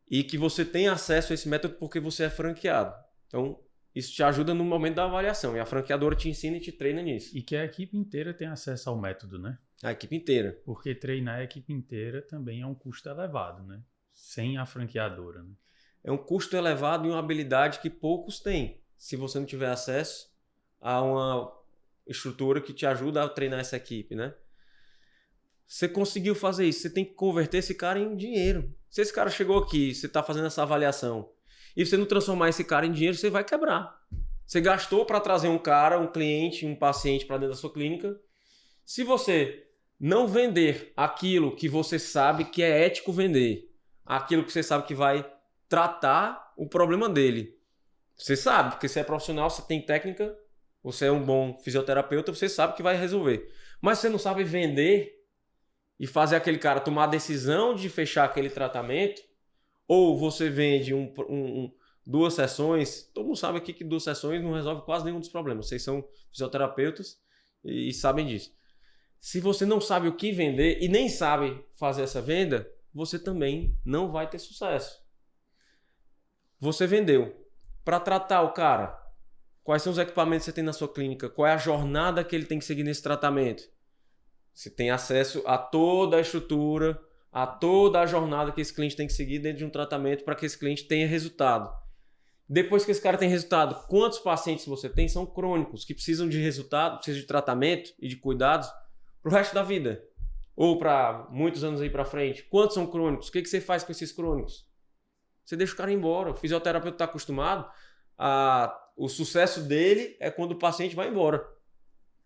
e que você tem acesso a esse método porque você é franqueado. Então, isso te ajuda no momento da avaliação, e a franqueadora te ensina e te treina nisso. E que a equipe inteira tem acesso ao método, né? A equipe inteira. Porque treinar a equipe inteira também é um custo elevado, né? Sem a franqueadora, né? É um custo elevado e uma habilidade que poucos têm. Se você não tiver acesso a uma estrutura que te ajuda a treinar essa equipe, né? Você conseguiu fazer isso, você tem que converter esse cara em dinheiro. Se esse cara chegou aqui, você está fazendo essa avaliação, e você não transformar esse cara em dinheiro, você vai quebrar. Você gastou para trazer um cara, um cliente, um paciente para dentro da sua clínica. Se você não vender aquilo que você sabe que é ético vender, aquilo que você sabe que vai tratar o problema dele, você sabe, porque você é profissional, você tem técnica, você é um bom fisioterapeuta, você sabe que vai resolver. Mas você não sabe vender e fazer aquele cara tomar a decisão de fechar aquele tratamento, ou você vende duas sessões. Todo mundo sabe aqui que 2 sessões não resolve quase nenhum dos problemas. Vocês são fisioterapeutas e sabem disso. Se você não sabe o que vender e nem sabe fazer essa venda, você também não vai ter sucesso. Você vendeu. Para tratar o cara, quais são os equipamentos que você tem na sua clínica? Qual é a jornada que ele tem que seguir nesse tratamento? Você tem acesso a toda a estrutura, a toda a jornada que esse cliente tem que seguir dentro de um tratamento para que esse cliente tenha resultado. Depois que esse cara tem resultado, quantos pacientes você tem são crônicos, que precisam de resultado, precisam de tratamento e de cuidados para o resto da vida? Ou para muitos anos aí para frente? Quantos são crônicos? O que você faz com esses crônicos? Você deixa o cara embora. O fisioterapeuta está acostumado o sucesso dele é quando o paciente vai embora.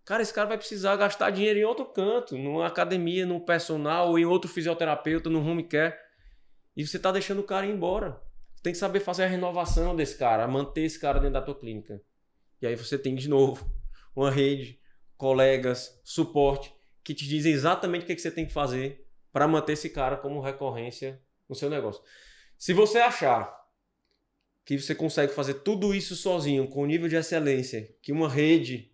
Cara, esse cara vai precisar gastar dinheiro em outro canto, numa academia, num personal, ou em outro fisioterapeuta, num home care. E você está deixando o cara ir embora. Você tem que saber fazer a renovação desse cara, manter esse cara dentro da tua clínica. E aí você tem, de novo, uma rede, colegas, suporte, que te dizem exatamente o que você tem que fazer para manter esse cara como recorrência no seu negócio. Se você achar que você consegue fazer tudo isso sozinho, com o nível de excelência, que uma rede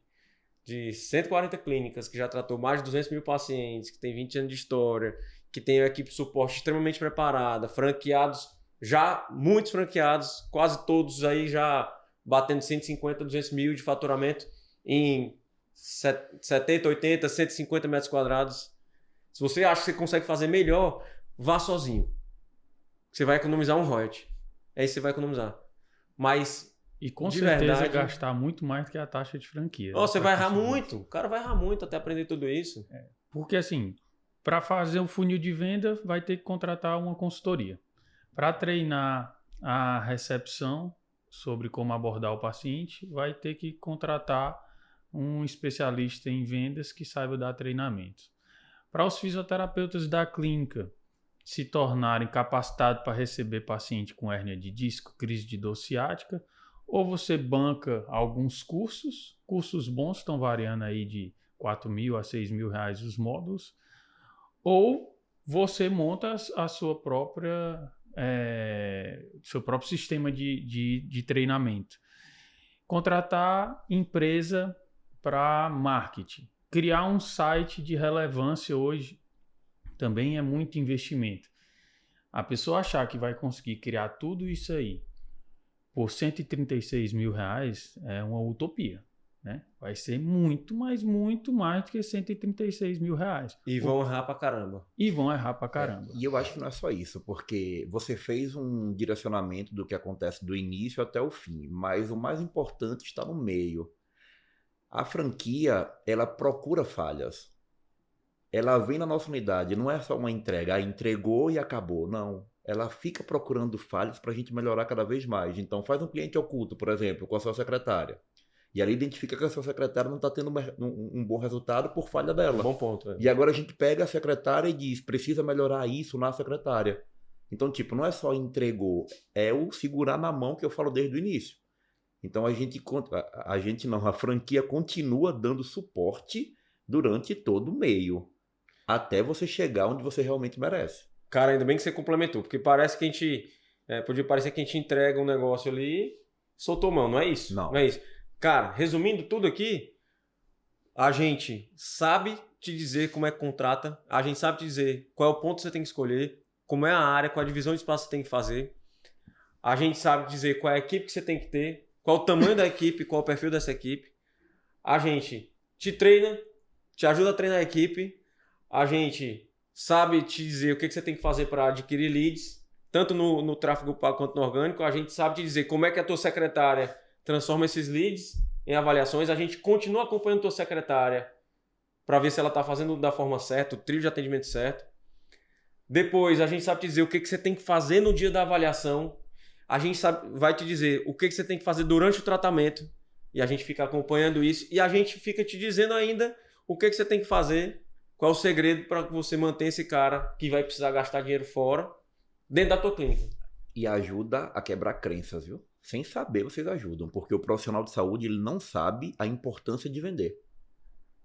de 140 clínicas, que já tratou mais de 200 mil pacientes, que tem 20 anos de história, que tem uma equipe de suporte extremamente preparada, franqueados, já muitos franqueados, quase todos aí já batendo 150, 200 mil de faturamento em 70, 80, 150 metros quadrados. Se você acha que você consegue fazer melhor, vá sozinho. Você vai economizar um royalty. É isso que você vai economizar. Mas e com de certeza verdade, gastar muito mais do que a taxa de franquia. Oh, você vai errar muito. O cara vai errar muito até aprender tudo isso. Porque assim, para fazer um funil de venda, vai ter que contratar uma consultoria. Para treinar a recepção sobre como abordar o paciente, vai ter que contratar um especialista em vendas que saiba dar treinamento. Para os fisioterapeutas da clínica se tornarem capacitados para receber paciente com hérnia de disco, crise de dor ciática, ou você banca alguns cursos bons, estão variando aí de R$4.000 a R$6.000 os módulos, ou você monta a sua própria, seu próprio sistema de treinamento. Contratar empresa para marketing. Criar um site de relevância hoje também é muito investimento. A pessoa achar que vai conseguir criar tudo isso aí por R$136 mil é uma utopia, né? Vai ser muito, mas muito mais do que R$136 mil. E vão errar pra caramba. E vão errar pra caramba. E eu acho que não é só isso, porque você fez um direcionamento do que acontece do início até o fim, mas o mais importante está no meio. A franquia, ela procura falhas. Ela vem na nossa unidade, não é só uma entrega, entregou e acabou, não. Ela fica procurando falhas para a gente melhorar cada vez mais. Então faz um cliente oculto, por exemplo, com a sua secretária. E ela identifica que a sua secretária não está tendo um bom resultado por falha dela. Bom ponto. E agora a gente pega a secretária e diz, precisa melhorar isso na secretária. Então, tipo, não é só entregou, é o segurar na mão que eu falo desde o início. Então a franquia continua dando suporte durante todo o meio. Até você chegar onde você realmente merece. Cara, ainda bem que você complementou, porque parece que a gente... podia parecer que a gente entrega um negócio ali, soltou mão, não é isso? Não. Não é isso. Cara, resumindo tudo aqui, a gente sabe te dizer como é que contrata, a gente sabe te dizer qual é o ponto que você tem que escolher, como é a área, qual a divisão de espaço que você tem que fazer. A gente sabe dizer qual é a equipe que você tem que ter, qual é o tamanho da equipe, qual é o perfil dessa equipe. A gente te treina, te ajuda a treinar a equipe. A gente sabe te dizer o que você tem que fazer para adquirir leads, tanto no tráfego pago quanto no orgânico. A gente sabe te dizer como é que a tua secretária transforma esses leads em avaliações. A gente continua acompanhando a tua secretária para ver se ela está fazendo da forma certa, o trilho de atendimento certo. Depois, a gente sabe te dizer o que você tem que fazer no dia da avaliação. A gente vai te dizer o que você tem que fazer durante o tratamento. E a gente fica acompanhando isso. E a gente fica te dizendo ainda o que você tem que fazer. Qual é o segredo para que você mantenha esse cara que vai precisar gastar dinheiro fora dentro da tua clínica? E ajuda a quebrar crenças, viu? Sem saber, vocês ajudam. Porque o profissional de saúde, ele não sabe a importância de vender.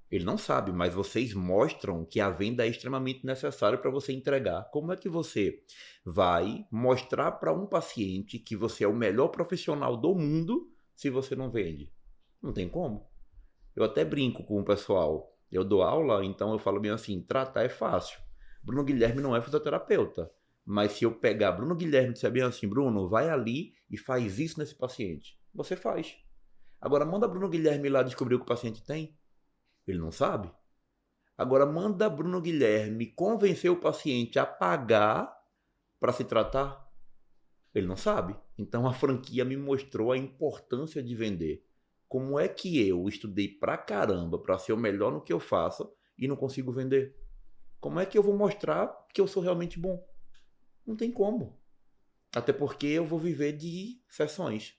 Ele não sabe, mas vocês mostram que a venda é extremamente necessária para você entregar. Como é que você vai mostrar para um paciente que você é o melhor profissional do mundo se você não vende? Não tem como. Eu até brinco com o pessoal. Eu dou aula, então eu falo bem assim, tratar é fácil. Bruno Guilherme não é fisioterapeuta. Mas se eu pegar Bruno Guilherme e disser bem assim, Bruno, vai ali e faz isso nesse paciente. Você faz. Agora manda Bruno Guilherme lá descobrir o que o paciente tem. Ele não sabe. Agora manda Bruno Guilherme convencer o paciente a pagar para se tratar. Ele não sabe. Então a franquia me mostrou a importância de vender. Como é que eu estudei pra caramba para ser o melhor no que eu faço e não consigo vender? Como é que eu vou mostrar que eu sou realmente bom? Não tem como. Até porque eu vou viver de sessões.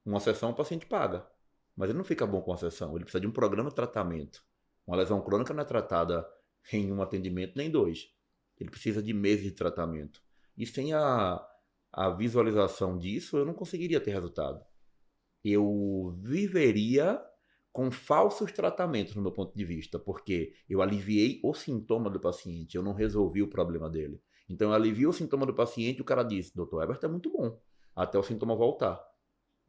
Uma sessão o paciente paga. Mas ele não fica bom com a sessão. Ele precisa de um programa de tratamento. Uma lesão crônica não é tratada em um atendimento nem dois. Ele precisa de meses de tratamento. E sem a visualização disso, eu não conseguiria ter resultado. Eu viveria com falsos tratamentos no meu ponto de vista, porque eu aliviei o sintoma do paciente, eu não resolvi o problema dele. Então eu alivio o sintoma do paciente e o cara diz, Dr. Herbert é muito bom, até o sintoma voltar.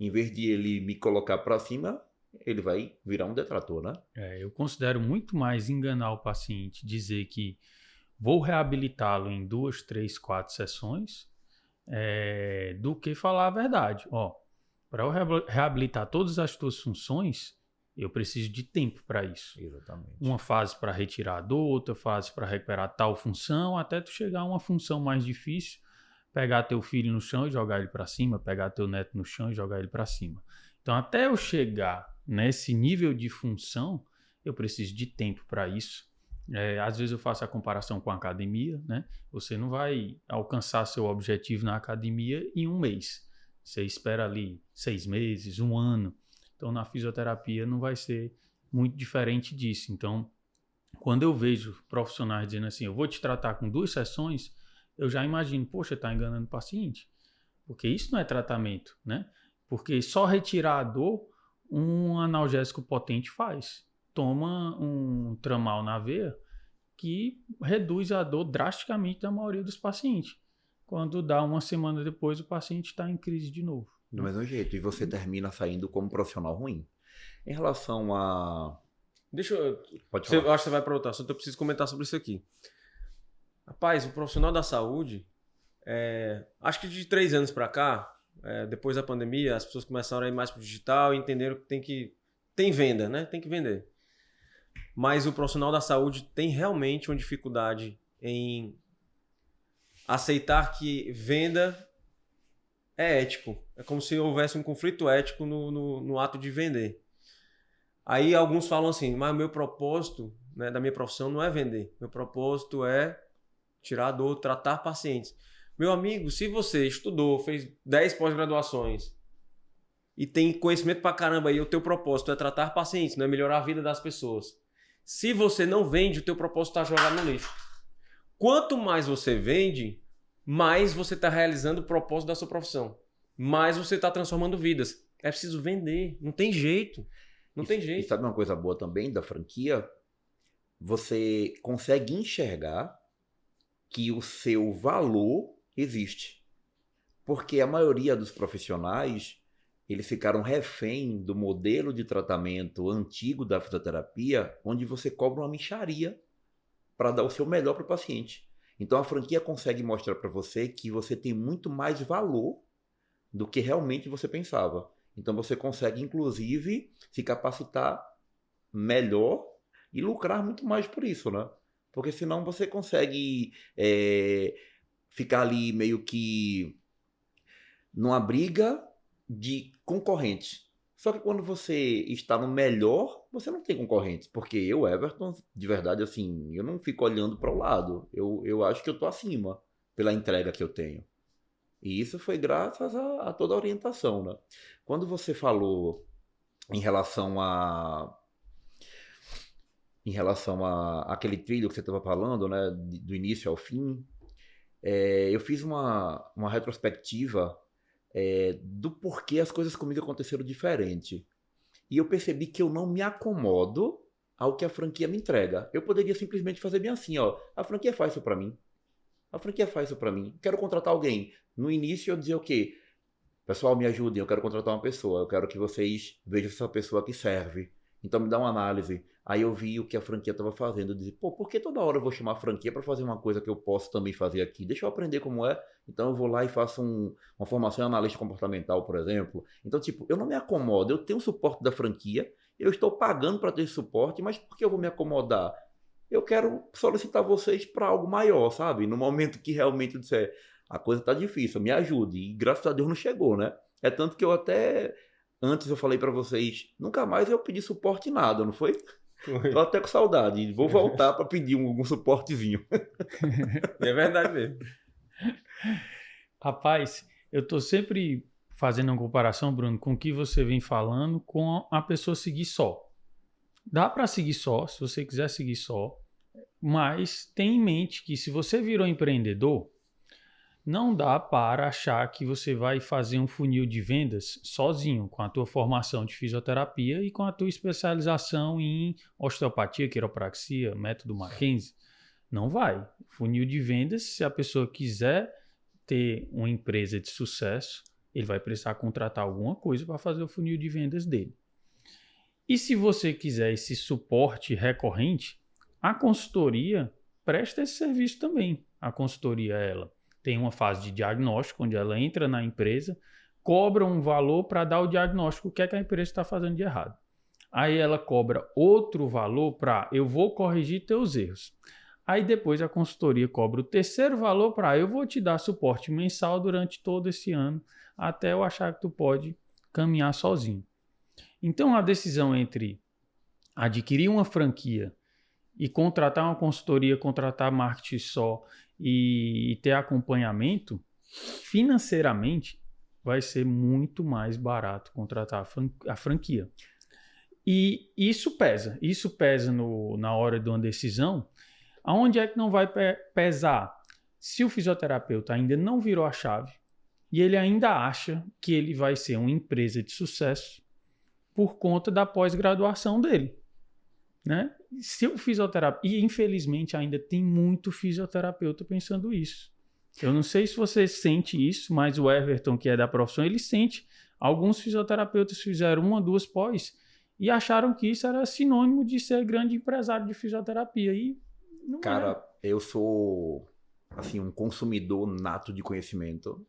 Em vez de ele me colocar para cima, ele vai virar um detrator, né? Eu considero muito mais enganar o paciente, dizer que vou reabilitá-lo em 2, 3, 4 sessões, do que falar a verdade. Para eu reabilitar todas as tuas funções, eu preciso de tempo para isso. Exatamente. Uma fase para retirar a dor, outra fase para recuperar tal função, até tu chegar a uma função mais difícil, pegar teu filho no chão e jogar ele para cima, pegar teu neto no chão e jogar ele para cima. Então, até eu chegar nesse nível de função, eu preciso de tempo para isso. Às vezes eu faço a comparação com a academia, né? Você não vai alcançar seu objetivo na academia em um mês. Você espera ali 6 meses, 1 ano. Então, na fisioterapia não vai ser muito diferente disso. Então, quando eu vejo profissionais dizendo assim, eu vou te tratar com 2 sessões, eu já imagino, poxa, tá enganando o paciente. Porque isso não é tratamento, né? Porque só retirar a dor, um analgésico potente faz. Toma um tramal na veia que reduz a dor drasticamente da maioria dos pacientes. Quando dá uma semana depois, o paciente está em crise de novo. Do mesmo jeito. E você termina saindo como profissional ruim. Em relação a... Deixa eu... Pode falar. Eu acho que você vai para outro assunto, eu preciso comentar sobre isso aqui. Rapaz, o profissional da saúde, acho que de 3 anos para cá, depois da pandemia, as pessoas começaram a ir mais para o digital e entenderam que tem venda, né? Tem que vender. Mas o profissional da saúde tem realmente uma dificuldade em aceitar que venda é ético. É como se houvesse um conflito ético no ato de vender. Aí alguns falam assim, mas o meu propósito, né, da minha profissão não é vender. Meu propósito é tirar a dor, tratar pacientes. Meu amigo, se você estudou, fez 10 pós-graduações e tem conhecimento pra caramba e o teu propósito é tratar pacientes, não é melhorar a vida das pessoas. Se você não vende, o teu propósito está jogado no lixo. Quanto mais você vende, mais você está realizando o propósito da sua profissão. Mais você está transformando vidas. É preciso vender. Não tem jeito. Não tem jeito. E sabe uma coisa boa também da franquia? Você consegue enxergar que o seu valor existe. Porque a maioria dos profissionais, eles ficaram refém do modelo de tratamento antigo da fisioterapia, onde você cobra uma mixaria para dar o seu melhor para o paciente. Então a franquia consegue mostrar para você que você tem muito mais valor do que realmente você pensava. Então você consegue, inclusive, se capacitar melhor e lucrar muito mais por isso, né? Porque senão você consegue ficar ali meio que numa briga de concorrentes. Só que quando você está no melhor, você não tem concorrentes. Porque eu, Everton, de verdade, assim, eu não fico olhando para o lado. Eu acho que eu estou acima pela entrega que eu tenho. E isso foi graças a toda a orientação, né? Quando você falou em relação a aquele trilho que você estava falando, né, do início ao fim, eu fiz uma retrospectiva do porquê as coisas comigo aconteceram diferente. E eu percebi que eu não me acomodo ao que a franquia me entrega. Eu poderia simplesmente fazer bem assim, ó, a franquia faz isso para mim. A franquia faz isso para mim. Quero contratar alguém. No início eu dizia o quê? Pessoal, me ajudem, eu quero contratar uma pessoa. Eu quero que vocês vejam essa pessoa que serve. Então me dá uma análise. Aí eu vi o que a franquia estava fazendo. Eu disse, pô, por que toda hora eu vou chamar a franquia para fazer uma coisa que eu posso também fazer aqui? Deixa eu aprender como é. Então eu vou lá e faço uma formação em analista comportamental, por exemplo. Então, tipo, eu não me acomodo. Eu tenho o suporte da franquia. Eu estou pagando para ter esse suporte, mas por que eu vou me acomodar? Eu quero solicitar vocês para algo maior, sabe? No momento que realmente eu disser, a coisa tá difícil, me ajude. E graças a Deus não chegou, né? É tanto que eu até... Antes eu falei para vocês, nunca mais eu pedi suporte nada, não foi? Tô até com saudade. Vou voltar para pedir algum suportezinho. É verdade mesmo. Rapaz, eu tô sempre fazendo uma comparação, Bruno, com o que você vem falando com a pessoa seguir só. Dá para seguir só, se você quiser seguir só, mas tenha em mente que se você virou empreendedor, não dá para achar que você vai fazer um funil de vendas sozinho, com a tua formação de fisioterapia e com a tua especialização em osteopatia, quiropraxia, método Mackenzie. Não vai. Funil de vendas, se a pessoa quiser ter uma empresa de sucesso, ele vai precisar contratar alguma coisa para fazer o funil de vendas dele. E se você quiser esse suporte recorrente, a consultoria presta esse serviço também. A consultoria, ela tem uma fase de diagnóstico, onde ela entra na empresa, cobra um valor para dar o diagnóstico, o que é que a empresa está fazendo de errado. Aí ela cobra outro valor para, eu vou corrigir teus erros. Aí depois a consultoria cobra o terceiro valor para, eu vou te dar suporte mensal durante todo esse ano, até eu achar que tu pode caminhar sozinho. Então a decisão entre adquirir uma franquia e contratar uma consultoria, contratar marketing só e ter acompanhamento, financeiramente vai ser muito mais barato contratar a franquia. E isso pesa na hora de uma decisão. Aonde é que não vai pesar? Se o fisioterapeuta ainda não virou a chave, e ele ainda acha que ele vai ser uma empresa de sucesso por conta da pós-graduação dele, né? Se o fisioterapeuta... E, infelizmente, ainda tem muito fisioterapeuta pensando isso. Eu não sei se você sente isso, mas o Everton, que é da profissão, ele sente. Alguns fisioterapeutas fizeram 1 ou 2 pós e acharam que isso era sinônimo de ser grande empresário de fisioterapia. E não Cara, eu sou, assim, um consumidor nato de conhecimento.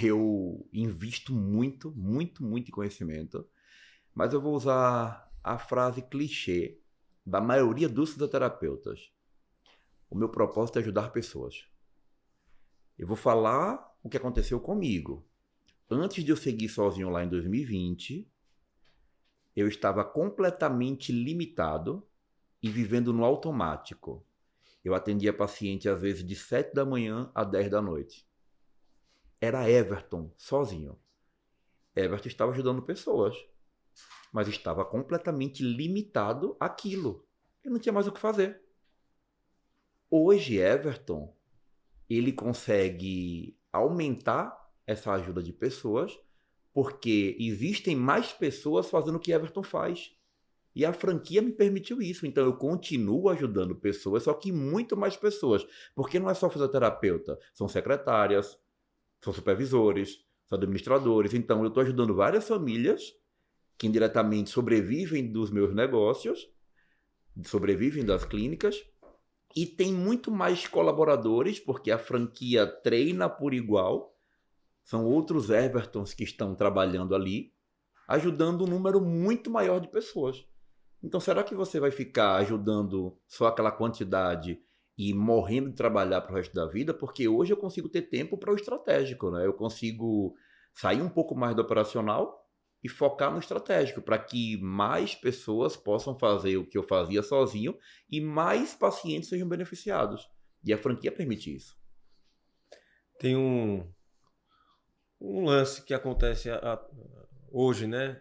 Eu invisto muito, muito, muito em conhecimento. Mas eu vou usar a frase clichê da maioria dos fisioterapeutas. O meu propósito é ajudar pessoas. Eu vou falar o que aconteceu comigo. Antes de eu seguir sozinho lá em 2020, eu estava completamente limitado e vivendo no automático. Eu atendia paciente às vezes de 7 da manhã a 10 da noite. Era Everton, sozinho. Everton estava ajudando pessoas, mas estava completamente limitado àquilo. Eu não tinha mais o que fazer. Hoje, Everton, ele consegue aumentar essa ajuda de pessoas porque existem mais pessoas fazendo o que Everton faz. E a franquia me permitiu isso. Então eu continuo ajudando pessoas, só que muito mais pessoas. Porque não é só fisioterapeuta, são secretárias, são supervisores, são administradores. Então eu estou ajudando várias famílias que indiretamente sobrevivem dos meus negócios, sobrevivem das clínicas. E tem muito mais colaboradores, porque a franquia treina por igual. São outros Evertons que estão trabalhando ali, ajudando um número muito maior de pessoas. Então, será que você vai ficar ajudando só aquela quantidade e morrendo de trabalhar para o resto da vida? Porque hoje eu consigo ter tempo para o estratégico, né? Eu consigo sair um pouco mais do operacional e focar no estratégico, para que mais pessoas possam fazer o que eu fazia sozinho e mais pacientes sejam beneficiados. E a franquia permite isso. Tem um lance que acontece hoje, né?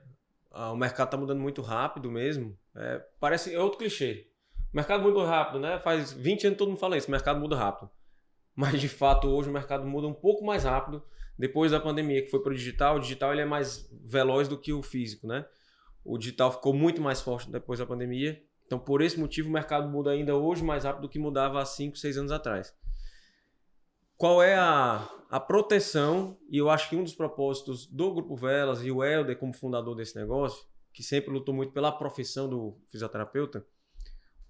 O mercado está mudando muito rápido mesmo. Parece outro clichê. O mercado muda rápido, né? Faz 20 anos todo mundo fala isso, o mercado muda rápido. Mas, de fato, hoje o mercado muda um pouco mais rápido. Depois da pandemia, que foi para o digital ele é mais veloz do que o físico, né? O digital ficou muito mais forte depois da pandemia. Então, por esse motivo, o mercado muda ainda hoje mais rápido do que mudava há 5, 6 anos atrás. Qual é a proteção? E eu acho que um dos propósitos do Grupo Velas e o Helder, como fundador desse negócio, que sempre lutou muito pela profissão do fisioterapeuta,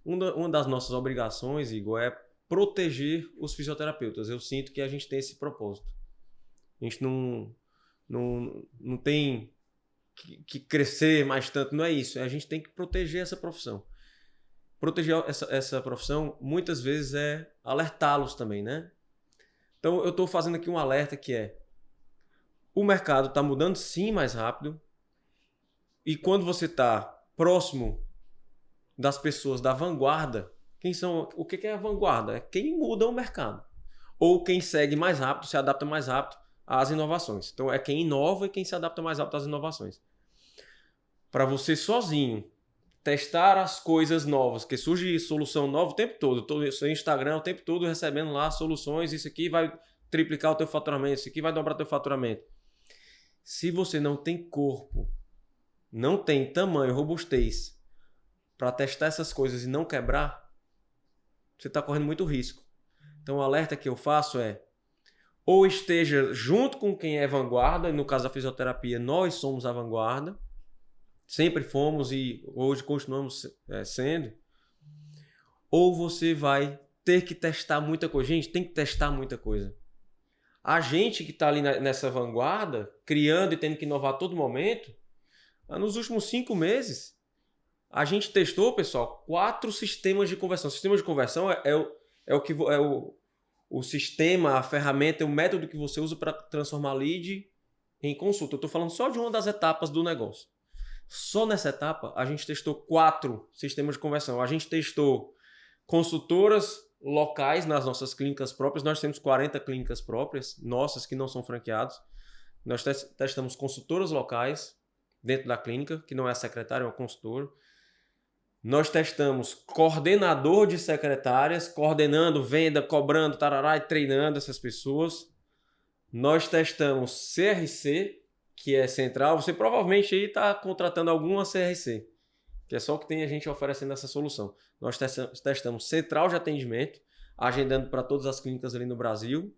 uma das nossas obrigações, Igor, é proteger os fisioterapeutas. Eu sinto que a gente tem esse propósito. A gente não tem que crescer mais tanto, não é isso. A gente tem que proteger essa profissão. Proteger essa profissão, muitas vezes, é alertá-los também, né? Então, eu estou fazendo aqui um alerta que é: o mercado está mudando sim mais rápido, e quando você está próximo das pessoas da vanguarda, o que é a vanguarda? É quem muda o mercado. Ou quem segue mais rápido, se adapta mais rápido às inovações. Então, é quem inova e quem se adapta mais rápido às inovações. Para você sozinho testar as coisas novas, que surge solução nova o tempo todo. Todo seu Instagram o tempo todo recebendo lá soluções, isso aqui vai triplicar o teu faturamento, isso aqui vai dobrar o teu faturamento. Se você não tem corpo, não tem tamanho, robustez para testar essas coisas e não quebrar, você está correndo muito risco. Então o alerta que eu faço é: ou esteja junto com quem é vanguarda, e no caso da fisioterapia nós somos a vanguarda, sempre fomos e hoje continuamos sendo, ou você vai ter que testar muita coisa. Gente, tem que testar muita coisa. A gente que está ali nessa vanguarda, criando e tendo que inovar a todo momento, nos últimos 5 meses, a gente testou, pessoal, 4 sistemas de conversão. O sistema de conversão o sistema, a ferramenta, o método que você usa para transformar lead em consulta. Eu estou falando só de uma das etapas do negócio. Só nessa etapa, a gente testou 4 sistemas de conversão. A gente testou consultoras locais nas nossas clínicas próprias. Nós temos 40 clínicas próprias, nossas, que não são franqueadas. Nós testamos consultoras locais dentro da clínica, que não é a secretária, é o consultor. Nós testamos coordenador de secretárias, coordenando venda, cobrando, tarará, e treinando essas pessoas. Nós testamos CRC, que é central. Você provavelmente aí está contratando alguma CRC, que é só o que tem a gente oferecendo essa solução. Nós testamos central de atendimento, agendando para todas as clínicas ali no Brasil.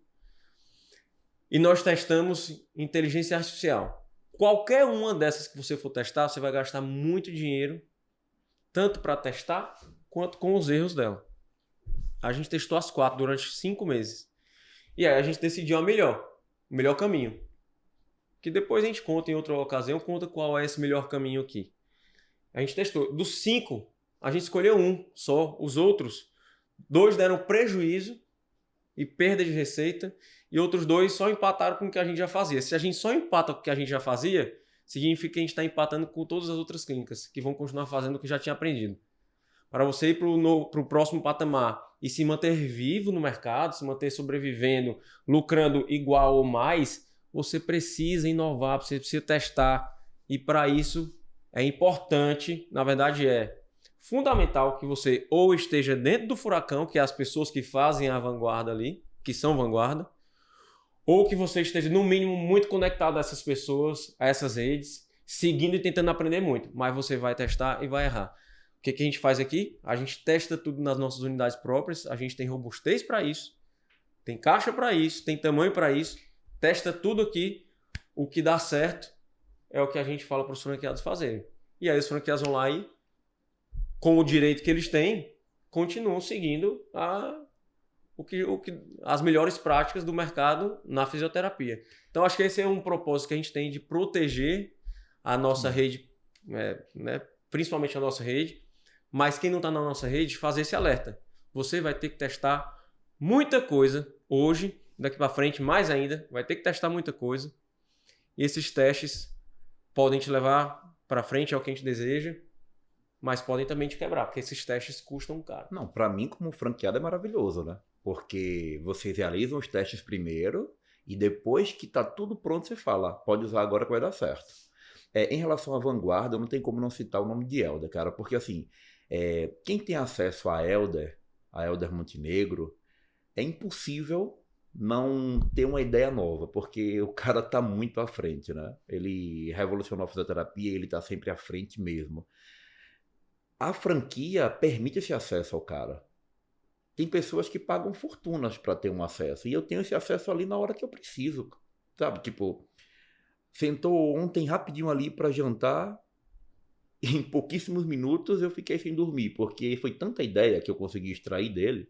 E nós testamos inteligência artificial. Qualquer uma dessas que você for testar, você vai gastar muito dinheiro, tanto para testar, quanto com os erros dela. A gente testou as 4 durante 5 meses. E aí a gente decidiu o melhor caminho. Que depois a gente conta em outra ocasião, conta qual é esse melhor caminho aqui. A gente testou. Dos 5, a gente escolheu um só. Os outros, 2 deram prejuízo e perda de receita. E outros 2 só empataram com o que a gente já fazia. Se a gente só empata com o que a gente já fazia, significa que a gente está empatando com todas as outras clínicas, que vão continuar fazendo o que já tinha aprendido. Para você ir para o próximo patamar e se manter vivo no mercado, se manter sobrevivendo, lucrando igual ou mais, você precisa inovar, você precisa testar. E para isso é importante, na verdade é fundamental que você ou esteja dentro do furacão, que é as pessoas que fazem a vanguarda ali, que são vanguarda, ou que você esteja, no mínimo, muito conectado a essas pessoas, a essas redes, seguindo e tentando aprender muito. Mas você vai testar e vai errar. O que a gente faz aqui? A gente testa tudo nas nossas unidades próprias, a gente tem robustez para isso, tem caixa para isso, tem tamanho para isso, testa tudo aqui, o que dá certo é o que a gente fala para os franqueados fazerem. E aí os franqueados vão lá e, com o direito que eles têm, continuam seguindo as melhores práticas do mercado na fisioterapia. Então acho que esse é um propósito que a gente tem de proteger a nossa rede, principalmente a nossa rede, mas quem não está na nossa rede, fazer esse alerta. Você vai ter que testar muita coisa hoje, daqui para frente mais ainda, vai ter que testar muita coisa. E esses testes podem te levar para frente ao que a gente deseja, mas podem também te quebrar, porque esses testes custam caro. Não, para mim como franqueado é maravilhoso, né? Porque vocês realizam os testes primeiro e depois que tá tudo pronto você fala, pode usar agora que vai dar certo. Em relação à vanguarda, não tem como não citar o nome de Helder, cara, porque assim, quem tem acesso a Helder Montenegro, é impossível não ter uma ideia nova, porque o cara tá muito à frente, né? Ele revolucionou a fisioterapia e ele tá sempre à frente mesmo. A franquia permite esse acesso ao cara. Tem pessoas que pagam fortunas para ter um acesso, e eu tenho esse acesso ali na hora que eu preciso, sabe? Tipo, sentou ontem rapidinho ali para jantar, e em pouquíssimos minutos eu fiquei sem dormir, porque foi tanta ideia que eu consegui extrair dele,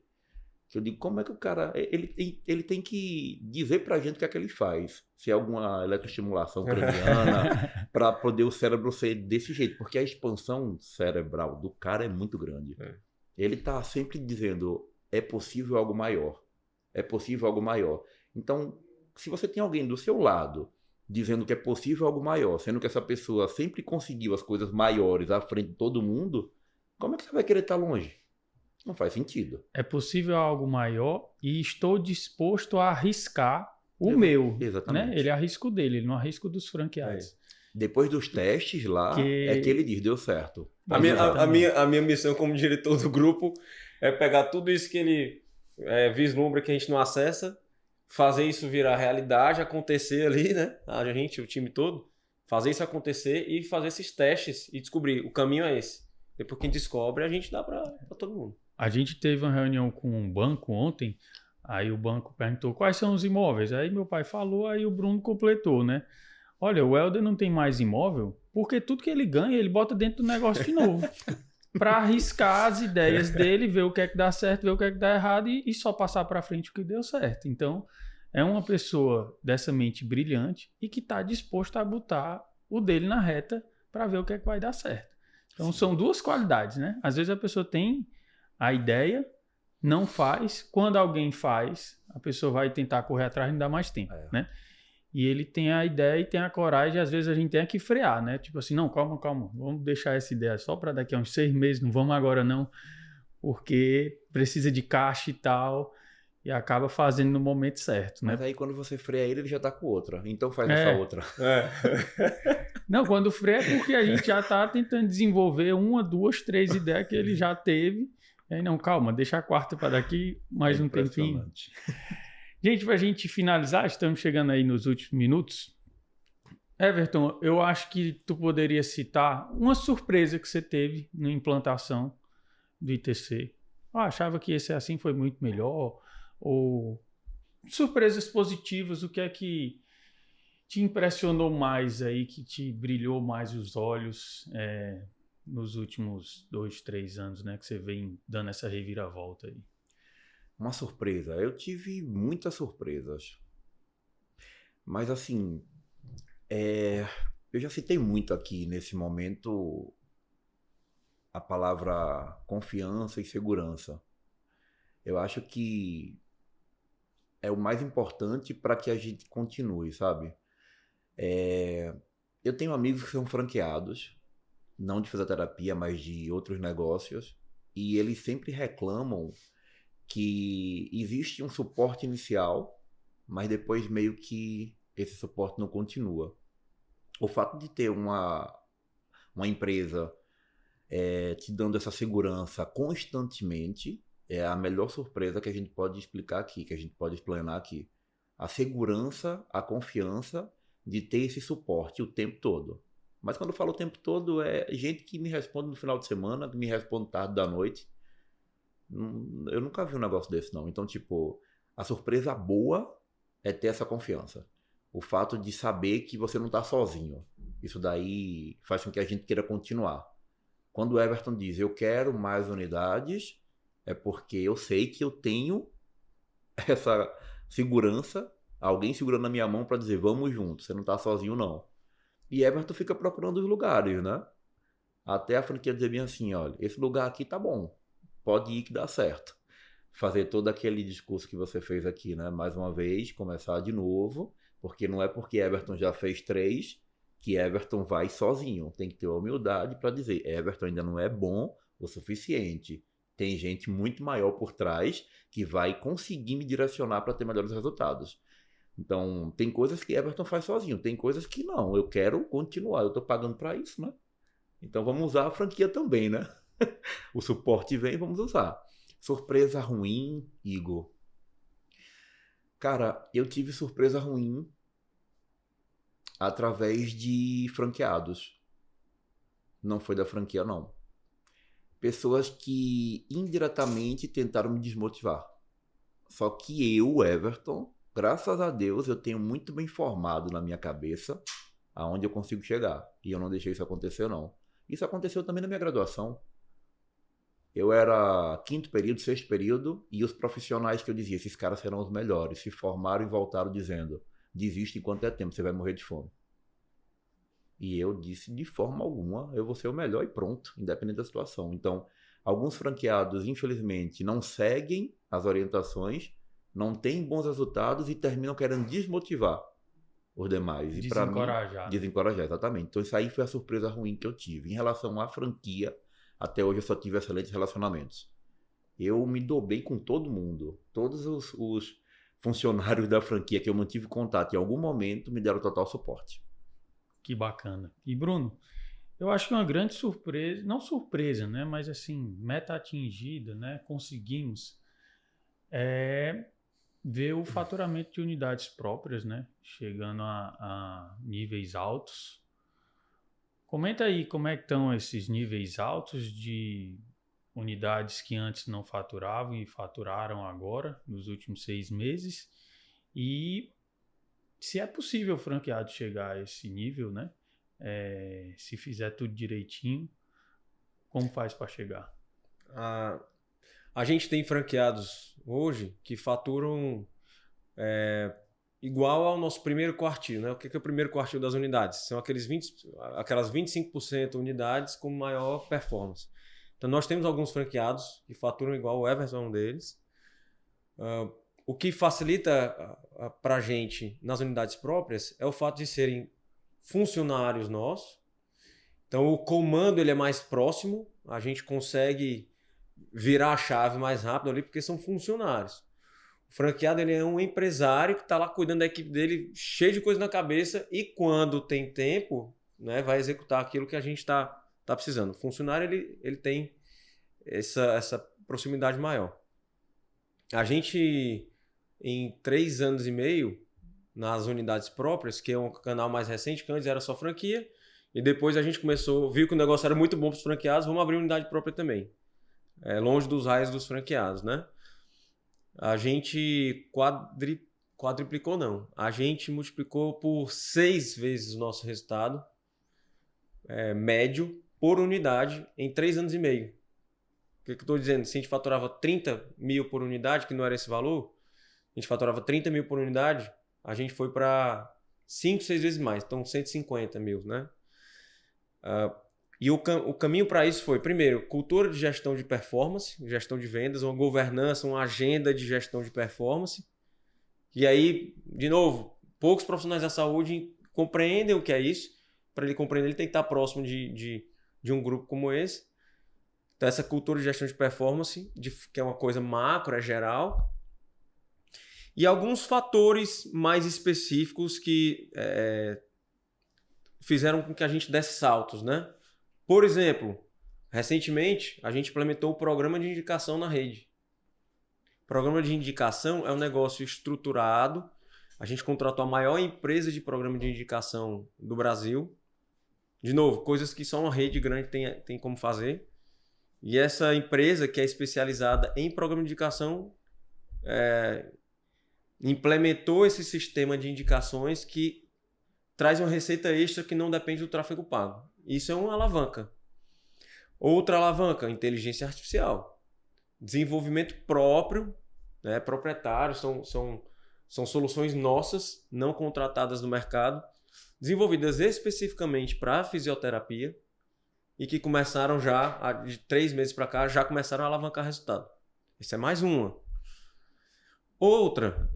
que eu digo, como é que o cara... Ele tem que dizer pra gente o que é que ele faz. Se é alguma eletroestimulação craniana, para poder o cérebro ser desse jeito. Porque a expansão cerebral do cara é muito grande. Ele tá sempre dizendo, é possível algo maior. É possível algo maior. Então, se você tem alguém do seu lado dizendo que é possível algo maior, sendo que essa pessoa sempre conseguiu as coisas maiores à frente de todo mundo, como é que você vai querer estar longe? Não faz sentido. É possível algo maior e estou disposto a arriscar o meu. Exatamente. Né? Ele arrisca o dele, ele não arrisca o dos franqueados. Depois dos testes lá, é que ele diz, deu certo. A minha missão como diretor do grupo é pegar tudo isso que ele vislumbra que a gente não acessa, fazer isso virar realidade, acontecer ali, né? A gente, o time todo, fazer isso acontecer e fazer esses testes e descobrir o caminho é esse. Depois que a gente descobre, a gente dá para todo mundo. A gente teve uma reunião com um banco ontem, aí o banco perguntou quais são os imóveis. Aí meu pai falou, aí o Bruno completou, né? Olha, o Helder não tem mais imóvel porque tudo que ele ganha, ele bota dentro do negócio de novo. Para arriscar as ideias dele, ver o que é que dá certo, ver o que é que dá errado e só passar para frente o que deu certo. Então, é uma pessoa dessa mente brilhante e que está disposto a botar o dele na reta para ver o que é que vai dar certo. Então, são duas qualidades, né? Às vezes a pessoa tem a ideia, não faz. Quando alguém faz, a pessoa vai tentar correr atrás e não dá mais tempo, né? E ele tem a ideia e tem a coragem, e às vezes a gente tem que frear, né? Tipo assim, não, calma, vamos deixar essa ideia só para daqui a uns 6 meses, não vamos agora não, porque precisa de caixa e tal, e acaba fazendo no momento certo, né? Mas aí quando você freia ele já tá com outra, então faz essa outra. Não, quando freia é porque a gente já tá tentando desenvolver 1, 2, 3 ideias que ele já teve, e aí não, calma, deixa a quarta para daqui mais um tempinho. Gente, para a gente finalizar, estamos chegando aí nos últimos minutos. Everton, eu acho que tu poderia citar uma surpresa que você teve na implantação do ITC. Eu achava que esse assim foi muito melhor, ou surpresas positivas, o que é que te impressionou mais aí, que te brilhou mais os olhos nos últimos 2, 3 anos, né, que você vem dando essa reviravolta aí? Uma surpresa. Eu tive muitas surpresas. Mas assim, eu já citei muito aqui nesse momento a palavra confiança e segurança. Eu acho que é o mais importante para que a gente continue, sabe? Eu tenho amigos que são franqueados, não de fisioterapia, mas de outros negócios, e eles sempre reclamam que existe um suporte inicial, mas depois meio que esse suporte não continua. O fato de ter uma empresa te dando essa segurança constantemente é a melhor surpresa que a gente pode explicar aqui, que a gente pode explanar aqui. A segurança, a confiança de ter esse suporte o tempo todo. Mas quando eu falo o tempo todo, é gente que me responde no final de semana, que me responde tarde da noite. Eu nunca vi um negócio desse, não. Então, tipo, a surpresa boa é ter essa confiança. O fato de saber que você não está sozinho. Isso daí faz com que a gente queira continuar. Quando o Everton diz, eu quero mais unidades, é porque eu sei que eu tenho essa segurança, alguém segurando na minha mão para dizer, vamos juntos, você não está sozinho, não. E Everton fica procurando os lugares, né? Até a franquia dizer bem assim, olha, esse lugar aqui tá bom, pode ir que dá certo. Fazer todo aquele discurso que você fez aqui, né? Mais uma vez, começar de novo, porque não é porque Everton já fez 3 que Everton vai sozinho. Tem que ter humildade para dizer, Everton ainda não é bom o suficiente. Tem gente muito maior por trás que vai conseguir me direcionar para ter melhores resultados. Então, tem coisas que Everton faz sozinho, tem coisas que não. Eu quero continuar, eu estou pagando para isso, né? Então, vamos usar a franquia também, né? O suporte vem, vamos usar. Surpresa ruim, Igor. Cara, eu tive surpresa ruim através de franqueados. Não foi da franquia, não. Pessoas que indiretamente tentaram me desmotivar. Só que eu, Everton, graças a Deus, eu tenho muito bem formado na minha cabeça aonde eu consigo chegar. E eu não deixei isso acontecer, não. Isso aconteceu também na minha graduação. Eu era 5º período, 6º período, e os profissionais que eu dizia, esses caras serão os melhores, se formaram e voltaram dizendo, desiste enquanto é tempo, você vai morrer de fome. E eu disse, de forma alguma, eu vou ser o melhor e pronto, independente da situação. Então, alguns franqueados, infelizmente, não seguem as orientações, não têm bons resultados e terminam querendo desmotivar os demais. E para mim, desencorajar, exatamente. Então, isso aí foi a surpresa ruim que eu tive. Em relação à franquia, até hoje eu só tive excelentes relacionamentos. Eu me dou bem com todo mundo. Todos os funcionários da franquia que eu mantive contato em algum momento me deram total suporte. Que bacana. E Bruno, eu acho que uma grande surpresa, não surpresa, né, mas assim, meta atingida, né, conseguimos ver o faturamento de unidades próprias, né, chegando a níveis altos. Comenta aí como é que estão esses níveis altos de unidades que antes não faturavam e faturaram agora, nos últimos 6 meses. E se é possível o franqueado chegar a esse nível, né? Se fizer tudo direitinho, como faz para chegar? A gente tem franqueados hoje que faturam igual ao nosso primeiro quartil, né? O que é o primeiro quartil das unidades? São aquelas 25% unidades com maior performance. Então nós temos alguns franqueados que faturam igual, o Everton é um deles. O que facilita para a gente nas unidades próprias é o fato de serem funcionários nossos. Então o comando ele é mais próximo, a gente consegue virar a chave mais rápido ali porque são funcionários. O franqueado ele é um empresário que está lá cuidando da equipe dele, cheio de coisa na cabeça, e quando tem tempo, né, vai executar aquilo que a gente está precisando. O funcionário ele tem essa proximidade maior. A gente em 3 anos e meio nas unidades próprias, que é um canal mais recente, que antes era só franquia, e depois a gente viu que o negócio era muito bom para os franqueados, vamos abrir unidade própria também. Longe dos raios dos franqueados, né? A gente quadriplicou, não. A gente multiplicou por 6 vezes o nosso resultado médio por unidade em 3 anos e meio. O que eu estou dizendo? Se a gente faturava 30 mil por unidade, que não era esse valor, a gente faturava 30 mil por unidade, a gente foi para 5, 6 vezes mais, então 150 mil, né? E o caminho para isso foi, primeiro, cultura de gestão de performance, gestão de vendas, uma governança, uma agenda de gestão de performance. E aí, de novo, poucos profissionais da saúde compreendem o que é isso. Para ele compreender, ele tem que estar próximo de um grupo como esse. Então, essa cultura de gestão de performance, que é uma coisa macro, é geral. E alguns fatores mais específicos que fizeram com que a gente desse saltos, né? Por exemplo, recentemente a gente implementou o programa de indicação na rede. O programa de indicação é um negócio estruturado. A gente contratou a maior empresa de programa de indicação do Brasil. De novo, coisas que só uma rede grande tem como fazer. E essa empresa, que é especializada em programa de indicação, implementou esse sistema de indicações que traz uma receita extra que não depende do tráfego pago. Isso é uma alavanca. Outra alavanca, inteligência artificial. Desenvolvimento próprio, né, proprietário, são soluções nossas, não contratadas no mercado, desenvolvidas especificamente para fisioterapia e que começaram já, de 3 meses para cá, já começaram a alavancar resultado. Isso é mais uma. Outra,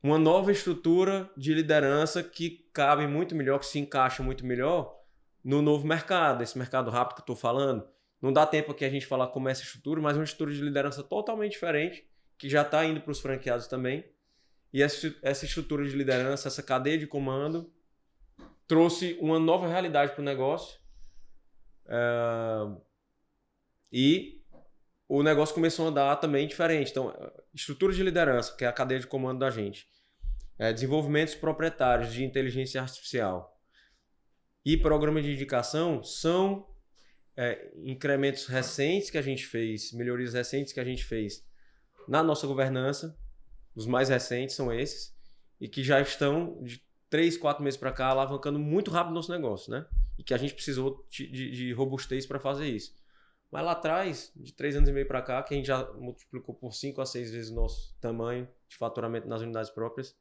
uma nova estrutura de liderança que cabe muito melhor, que se encaixa muito melhor no novo mercado, esse mercado rápido que eu estou falando. Não dá tempo aqui a gente falar como é essa estrutura, mas uma estrutura de liderança totalmente diferente, que já está indo para os franqueados também. E essa estrutura de liderança, essa cadeia de comando, trouxe uma nova realidade para o negócio. E o negócio começou a andar também diferente. Então, estrutura de liderança, que é a cadeia de comando da gente. Desenvolvimentos proprietários de inteligência artificial e programa de indicação são incrementos recentes que a gente fez, melhorias recentes que a gente fez na nossa governança. Os mais recentes são esses e que já estão de 3, 4 meses para cá alavancando muito rápido o nosso negócio, né? E que a gente precisou de robustez para fazer isso. Mas lá atrás, de 3 anos e meio para cá, que a gente já multiplicou por 5 a 6 vezes o nosso tamanho de faturamento nas unidades próprias,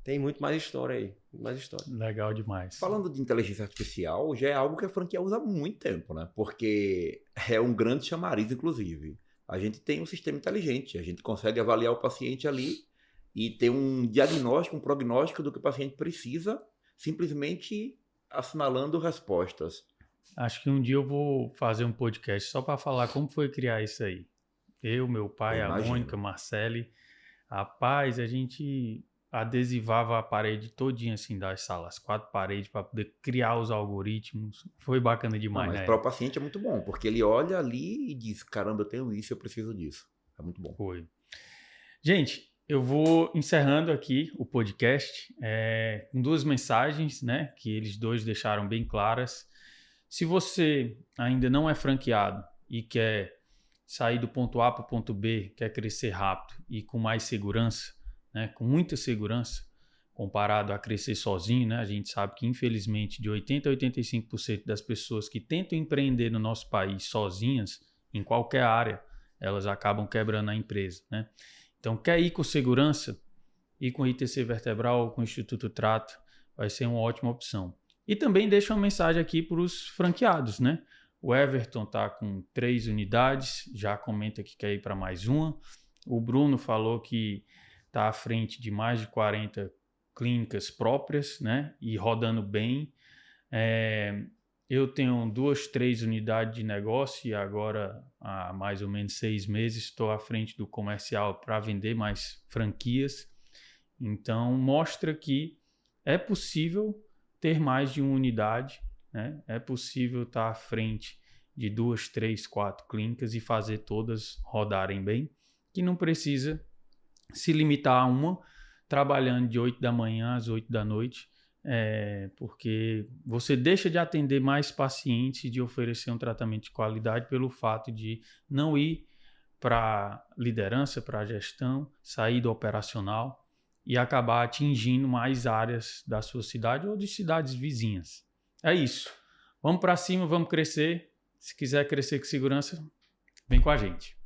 tem muito mais história aí. Muito mais história. Legal demais. Falando de inteligência artificial, já é algo que a franquia usa há muito tempo, né? Porque é um grande chamariz, inclusive. A gente tem um sistema inteligente, a gente consegue avaliar o paciente ali e ter um diagnóstico, um prognóstico do que o paciente precisa, simplesmente assinalando respostas. Acho que um dia eu vou fazer um podcast só para falar como foi criar isso aí. Eu, meu pai, a Mônica, Marcele. Rapaz, a gente adesivava a parede todinha assim das salas, 4 paredes para poder criar os algoritmos. Foi bacana demais, mas né? Para o paciente é muito bom, porque ele olha ali e diz, caramba, eu tenho isso, eu preciso disso. É muito bom. Foi. Gente, eu vou encerrando aqui o podcast com 2 mensagens, né, que eles 2 deixaram bem claras. Se você ainda não é franqueado e quer sair do ponto A para o ponto B, quer crescer rápido e com mais segurança, né, com muita segurança, comparado a crescer sozinho, né, a gente sabe que infelizmente de 80% a 85% das pessoas que tentam empreender no nosso país sozinhas, em qualquer área, elas acabam quebrando a empresa, né? Então, quer ir com segurança, ir com ITC Vertebral, com o Instituto Trato, vai ser uma ótima opção. E também deixa uma mensagem aqui para os franqueados, né? O Everton está com 3 unidades, já comenta que quer ir para mais uma. O Bruno falou que está à frente de mais de 40 clínicas próprias, né? E rodando bem. Eu tenho 2, 3 unidades de negócio e agora há mais ou menos 6 meses estou à frente do comercial para vender mais franquias. Então mostra que é possível ter mais de uma unidade, né? É possível estar à frente de 2, 3, 4 clínicas e fazer todas rodarem bem, que não precisa se limitar a uma, trabalhando de 8 da manhã às 8 da noite, porque você deixa de atender mais pacientes e de oferecer um tratamento de qualidade pelo fato de não ir para liderança, para gestão, sair do operacional e acabar atingindo mais áreas da sua cidade ou de cidades vizinhas. É isso. Vamos para cima, vamos crescer. Se quiser crescer com segurança, vem com a gente.